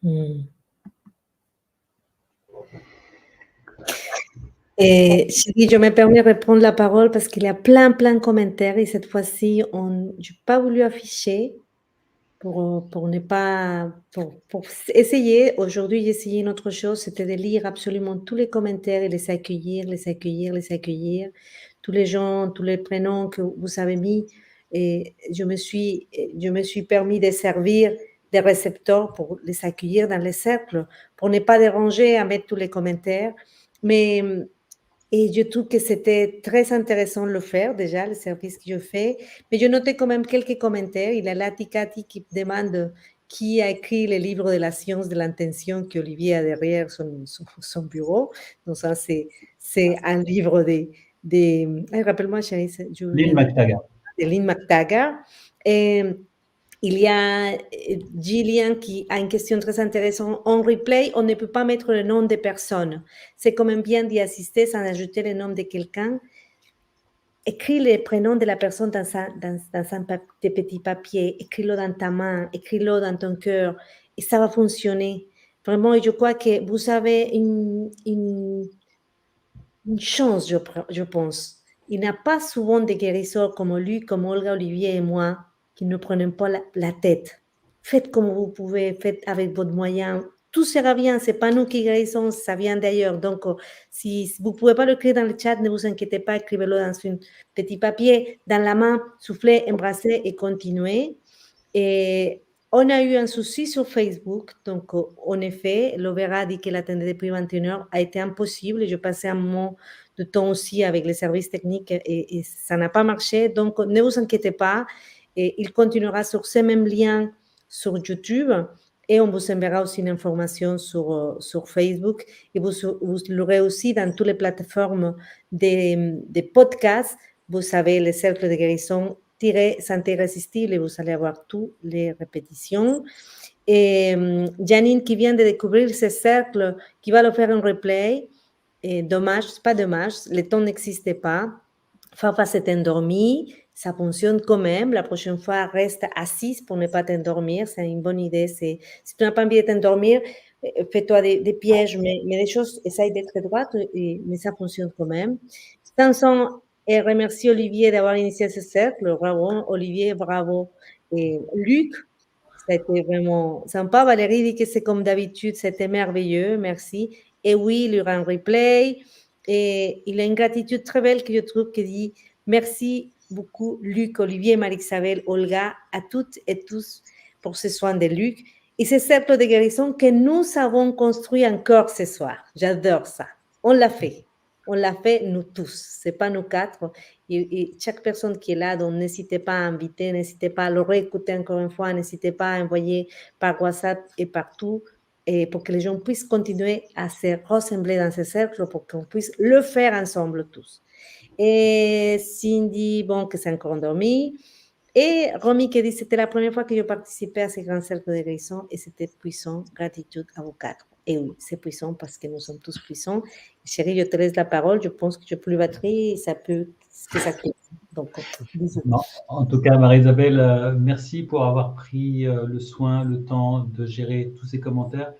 [SPEAKER 4] Mm. Et chérie, je me permets de reprendre la parole parce qu'il y a plein de commentaires et cette fois-ci, je n'ai pas voulu afficher pour ne pas, pour essayer. Aujourd'hui, j'ai essayé une autre chose, c'était de lire absolument tous les commentaires et les accueillir, tous les gens, tous les prénoms que vous avez mis. Et je me suis permis de servir des récepteurs pour les accueillir dans les cercles, pour ne pas déranger à mettre tous les commentaires. Mais et je trouve que c'était très intéressant de le faire, déjà, le service que je fais. Mais je notais quand même quelques commentaires. Il y a Latikati qui demande qui a écrit le livre de la science de l'intention qu'Olivier a derrière son bureau. Donc ça, c'est un livre rappelle-moi, chérie,
[SPEAKER 1] Lynn McTaggart.
[SPEAKER 4] de Lynn McTaggart. Et il y a Gillian qui a une question très intéressante. En replay, on ne peut pas mettre le nom des personnes. C'est quand même bien d'y assister sans ajouter le nom de quelqu'un. Écris les prénoms de la personne dans un petit papier. Écris-le dans ta main. Écris-le dans ton cœur. Et ça va fonctionner. Vraiment, je crois que vous avez une chance, je pense. Il n'y a pas souvent de guérisseurs comme lui, comme Olga, Olivier et moi, qui ne prennent pas la tête. Faites comme vous pouvez, faites avec votre moyen. Tout sera bien, ce n'est pas nous qui guérissons, ça vient d'ailleurs. Donc, si vous ne pouvez pas l'écrire dans le chat, ne vous inquiétez pas, écrivez-le dans un petit papier, dans la main, soufflez, embrassez et continuez. Et on a eu un souci sur Facebook, donc en effet, Lovera a dit qu'elle attendait depuis 21 heures, a été impossible. Je passais un moment de temps aussi avec les services techniques et ça n'a pas marché. Donc, ne vous inquiétez pas. Et il continuera sur ces mêmes liens sur YouTube et on vous enverra aussi une information sur Facebook et vous l'aurez aussi dans toutes les plateformes des podcasts. Vous savez, le cercle de guérison santé irrésistible et vous allez avoir toutes les répétitions. Et Janine qui vient de découvrir ce cercle, qui va le faire en replay. Et dommage, pas dommage, le temps n'existait pas. Fafa s'est endormie, ça fonctionne quand même. La prochaine fois, reste assise pour ne pas t'endormir. C'est une bonne idée. Si tu n'as pas envie de t'endormir, fais-toi des pièges, mais les choses, essaye d'être droite, mais ça fonctionne quand même. Samson, et remercie Olivier d'avoir initié ce cercle. Bravo, Olivier, bravo. Et Luc, ça a été vraiment sympa. Valérie dit que c'est comme d'habitude, c'était merveilleux, merci. Et oui, il y aura un replay. Et il a une gratitude très belle que je trouve qui dit merci beaucoup, Luc, Olivier, Marie-Isabelle, Olga, à toutes et tous pour ce soin de Luc. Et ce cercle de guérison que nous avons construit encore ce soir. J'adore ça. On l'a fait. On l'a fait, nous tous. Ce n'est pas nous quatre. Et chaque personne qui est là, donc n'hésitez pas à inviter, n'hésitez pas à le réécouter encore une fois, n'hésitez pas à envoyer par WhatsApp et partout et pour que les gens puissent continuer à se ressembler dans ce cercle, pour qu'on puisse le faire ensemble tous. Et Cindy, bon, que c'est encore endormi. Et Romy qui dit, c'était la première fois que je participais à ce grand cercle de guérison et c'était puissant. Gratitude à vous quatre. Et oui, c'est puissant parce que nous sommes tous puissants. Chérie, je te laisse la parole. Je pense que je n'ai plus de batterie et ça peut... Donc, bisous.
[SPEAKER 1] Non, en tout cas, Marie-Isabelle, merci pour avoir pris le soin, le temps de gérer tous ces commentaires.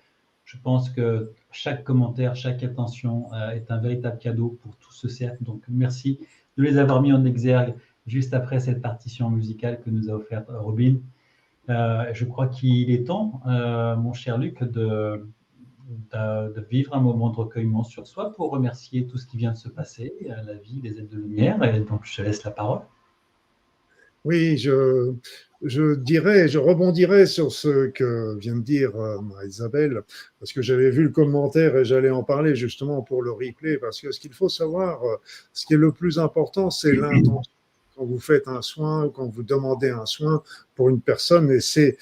[SPEAKER 1] Je pense que chaque commentaire, chaque attention est un véritable cadeau pour tout ce cercle. Donc, merci de les avoir mis en exergue juste après cette partition musicale que nous a offerte Robin. Je crois qu'il est temps, mon cher Luc, de vivre un moment de recueillement sur soi pour remercier tout ce qui vient de se passer, la vie, les aides de lumière. Et donc, je te laisse la parole.
[SPEAKER 3] Oui, je rebondirais sur ce que vient de dire Isabelle, parce que j'avais vu le commentaire et j'allais en parler justement pour le replay, parce que ce qu'il faut savoir, ce qui est le plus important, c'est l'intention. Quand vous faites un soin, quand vous demandez un soin pour une personne, et c'est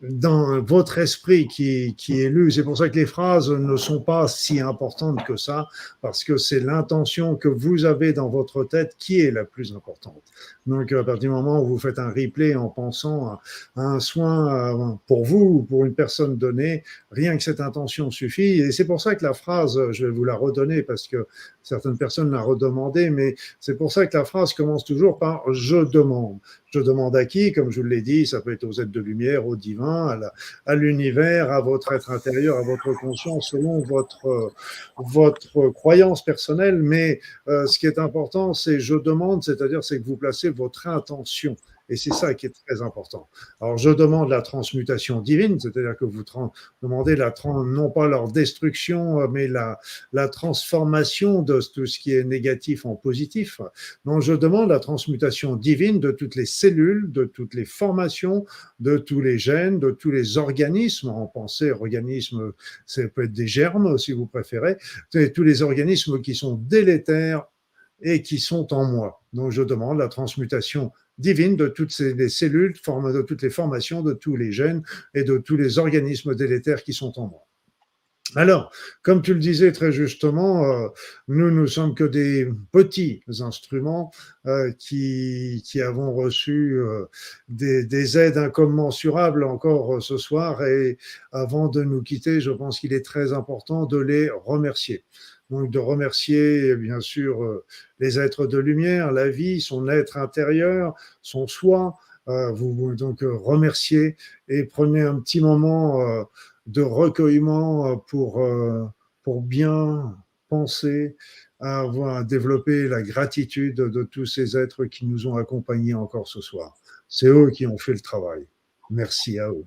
[SPEAKER 3] dans votre esprit qui est lu. C'est pour ça que les phrases ne sont pas si importantes que ça, parce que c'est l'intention que vous avez dans votre tête qui est la plus importante. Donc, à partir du moment où vous faites un replay en pensant à un soin pour vous ou pour une personne donnée, rien que cette intention suffit. Et c'est pour ça que la phrase, je vais vous la redonner parce que certaines personnes la redemandaient, mais c'est pour ça que la phrase commence toujours par « je demande ». Je demande à qui? Comme je vous l'ai dit, ça peut être aux êtres de lumière, au divin, à l'univers, à votre être intérieur, à votre conscience, selon votre croyance personnelle. Mais ce qui est important, c'est « je demande », c'est-à-dire c'est que vous placez votre intention. Et c'est ça qui est très important. Alors, je demande la transmutation divine, c'est-à-dire que vous demandez non pas leur destruction, mais la transformation de tout ce qui est négatif en positif. Donc, je demande la transmutation divine de toutes les cellules, de toutes les formations, de tous les gènes, de tous les organismes. En pensée, organismes, ça peut être des germes, si vous préférez, tous les organismes qui sont délétères et qui sont en moi. Donc, je demande la transmutation divine de toutes les cellules, de toutes les formations, de tous les gènes et de tous les organismes délétères qui sont en moi. Alors, comme tu le disais très justement, nous ne sommes que des petits instruments qui avons reçu des aides incommensurables encore ce soir. Et avant de nous quitter, je pense qu'il est très important de les remercier. Donc, de remercier, bien sûr, les êtres de lumière, la vie, son être intérieur, son soi. Vous donc remerciez et prenez un petit moment de recueillement pour bien penser à développer la gratitude de tous ces êtres qui nous ont accompagnés encore ce soir. C'est eux qui ont fait le travail. Merci à eux.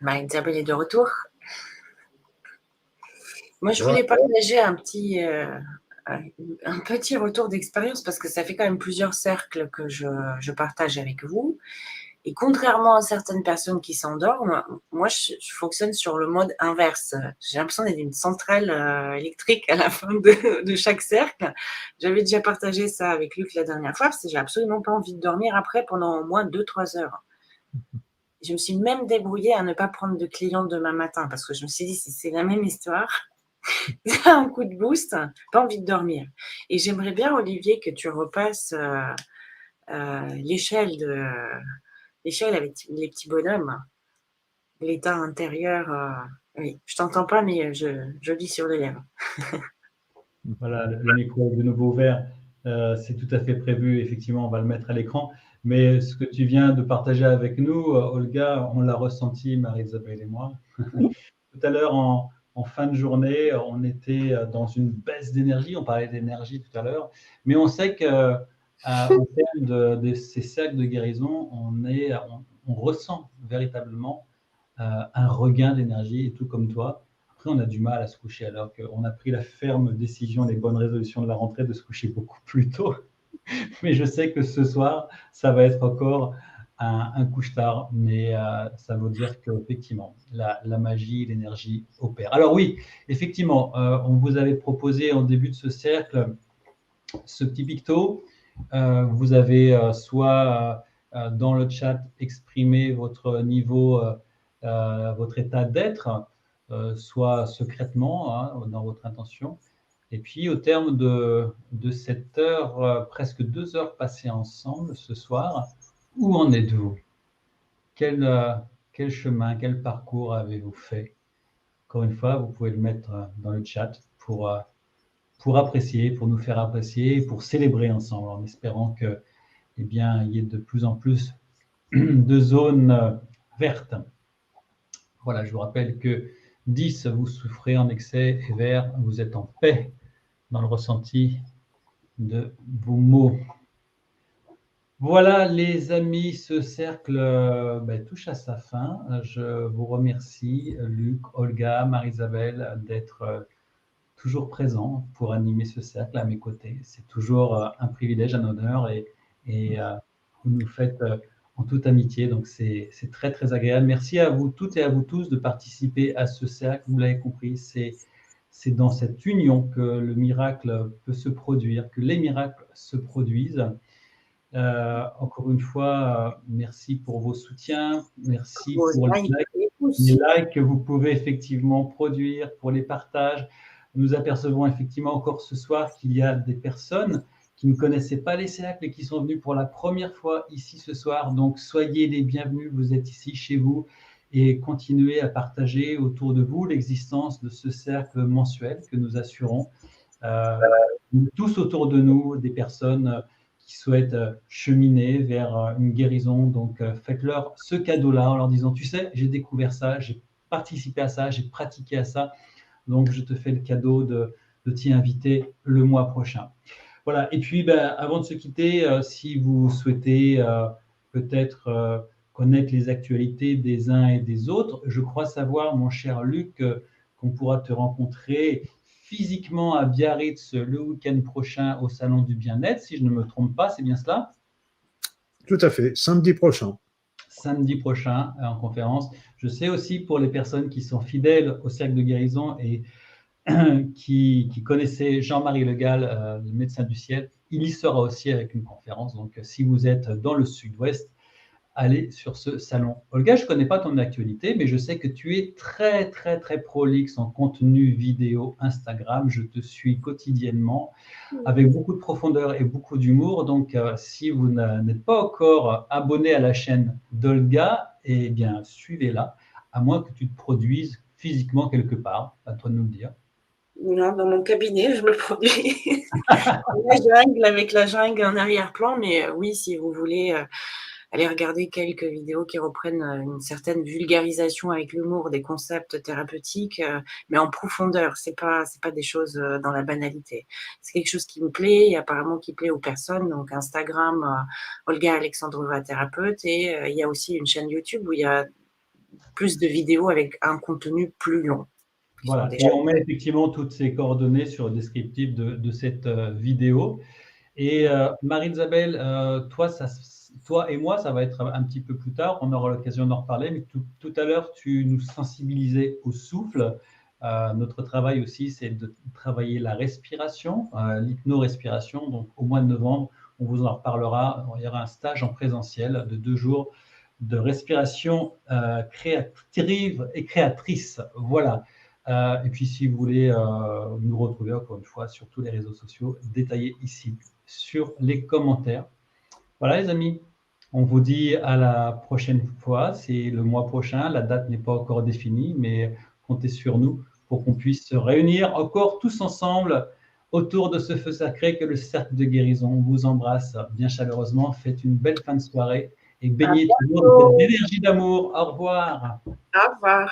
[SPEAKER 2] Marie-Isabelle est de retour. Moi, je voulais partager un petit retour d'expérience parce que ça fait quand même plusieurs cercles que je partage avec vous. Et contrairement à certaines personnes qui s'endorment, moi, je fonctionne sur le mode inverse. J'ai l'impression d'être une centrale électrique à la fin de chaque cercle. J'avais déjà partagé ça avec Luc la dernière fois parce que j'ai absolument pas envie de dormir après pendant au moins 2-3 heures. Je me suis même débrouillée à ne pas prendre de clients demain matin parce que je me suis dit, si c'est la même histoire, un coup de boost, pas envie de dormir. Et j'aimerais bien, Olivier, que tu repasses l'échelle avec les petits bonhommes, l'état intérieur. Oui, je t'entends pas, mais je lis sur les lèvres.
[SPEAKER 1] Voilà, le micro est de nouveau ouvert. C'est tout à fait prévu. Effectivement, on va le mettre à l'écran. Mais ce que tu viens de partager avec nous, Olga, on l'a ressenti, Marie-Isabelle et moi. Tout à l'heure, en fin de journée, on était dans une baisse d'énergie. On parlait d'énergie tout à l'heure. Mais on sait qu'au terme de ces cercles de guérison, on ressent véritablement un regain d'énergie. Et tout comme toi, après, on a du mal à se coucher alors qu'on a pris la ferme décision, les bonnes résolutions de la rentrée de se coucher beaucoup plus tôt. Mais je sais que ce soir, ça va être encore un couche-tard, mais ça veut dire qu'effectivement, la magie, l'énergie opère. Alors oui, effectivement, on vous avait proposé en début de ce cercle ce petit picto. Vous avez soit dans le chat exprimé votre niveau, votre état d'être, soit secrètement dans votre intention. Et puis, au terme de cette heure, presque 2 heures passées ensemble ce soir, où en êtes-vous? Quel chemin, quel parcours avez-vous fait? Encore une fois, vous pouvez le mettre dans le chat pour apprécier, pour nous faire apprécier, pour célébrer ensemble, en espérant qu'il y ait de plus en plus de zones vertes. Voilà, je vous rappelle que 10, vous souffrez en excès, et vert, vous êtes en paix dans le ressenti de vos mots. Voilà les amis, ce cercle touche à sa fin. Je vous remercie, Luc, Olga, Marie-Isabelle, d'être toujours présents pour animer ce cercle à mes côtés. C'est toujours un privilège, un honneur et vous nous faites en toute amitié, donc c'est très très agréable. Merci à vous toutes et à vous tous de participer à ce cercle. Vous l'avez compris, c'est dans cette union que le miracle peut se produire, que les miracles se produisent. Encore une fois, merci pour vos soutiens, merci pour les likes que vous pouvez effectivement produire, pour les partages. Nous apercevons effectivement encore ce soir qu'il y a des personnes qui ne connaissaient pas les cercles et qui sont venus pour la première fois ici ce soir. Donc, soyez les bienvenus, vous êtes ici chez vous et continuez à partager autour de vous l'existence de ce cercle mensuel que nous assurons. Tous autour de nous, des personnes qui souhaitent cheminer vers une guérison. Donc, faites-leur ce cadeau-là en leur disant, tu sais, j'ai découvert ça, j'ai participé à ça, j'ai pratiqué à ça. Donc, je te fais le cadeau de t'y inviter le mois prochain. Voilà. Et puis, avant de se quitter, si vous souhaitez peut-être connaître les actualités des uns et des autres, je crois savoir, mon cher Luc, qu'on pourra te rencontrer physiquement à Biarritz le week-end prochain au Salon du Bien-être, si je ne me trompe pas, c'est bien cela?
[SPEAKER 3] Tout à fait, samedi prochain.
[SPEAKER 1] Samedi prochain en conférence. Je sais aussi pour les personnes qui sont fidèles au Cercle de Guérison et qui connaissait Jean-Marie Le Gall, le médecin du ciel, il y sera aussi avec une conférence. Donc, si vous êtes dans le sud-ouest, allez sur ce salon. Olga, je ne connais pas ton actualité, mais je sais que tu es très, très, très prolixe en contenu vidéo Instagram. Je te suis quotidiennement avec beaucoup de profondeur et beaucoup d'humour. Donc, si vous n'êtes pas encore abonné à la chaîne d'Olga, eh bien, suivez-la, à moins que tu te produises physiquement quelque part. À toi de nous le dire.
[SPEAKER 2] Non, dans mon cabinet, je me produis. La jungle, avec la jungle en arrière-plan, mais oui, si vous voulez aller regarder quelques vidéos qui reprennent une certaine vulgarisation avec l'humour des concepts thérapeutiques, mais en profondeur. C'est pas des choses dans la banalité. C'est quelque chose qui me plaît et apparemment qui plaît aux personnes. Donc Instagram, Olga Alexandrova thérapeute, et il y a aussi une chaîne YouTube où il y a plus de vidéos avec un contenu plus long.
[SPEAKER 1] Voilà, et on met effectivement toutes ces coordonnées sur le descriptif de cette vidéo. Et Marie-Isabelle, toi et moi, ça va être un petit peu plus tard, on aura l'occasion d'en reparler, mais tout à l'heure, tu nous sensibilisais au souffle. Notre travail aussi, c'est de travailler la respiration, l'hypno-respiration. Donc, au mois de novembre, on vous en reparlera. Il y aura un stage en présentiel de 2 jours de respiration créative et créatrice. Voilà. Et puis, si vous voulez nous retrouver, encore une fois, sur tous les réseaux sociaux, détaillés ici sur les commentaires. Voilà, les amis. On vous dit à la prochaine fois. C'est le mois prochain. La date n'est pas encore définie, mais comptez sur nous pour qu'on puisse se réunir encore tous ensemble autour de ce feu sacré que le cercle de guérison. On vous embrasse bien chaleureusement. Faites une belle fin de soirée et baignez toujours de cette énergie d'amour. Au revoir.
[SPEAKER 2] Au revoir.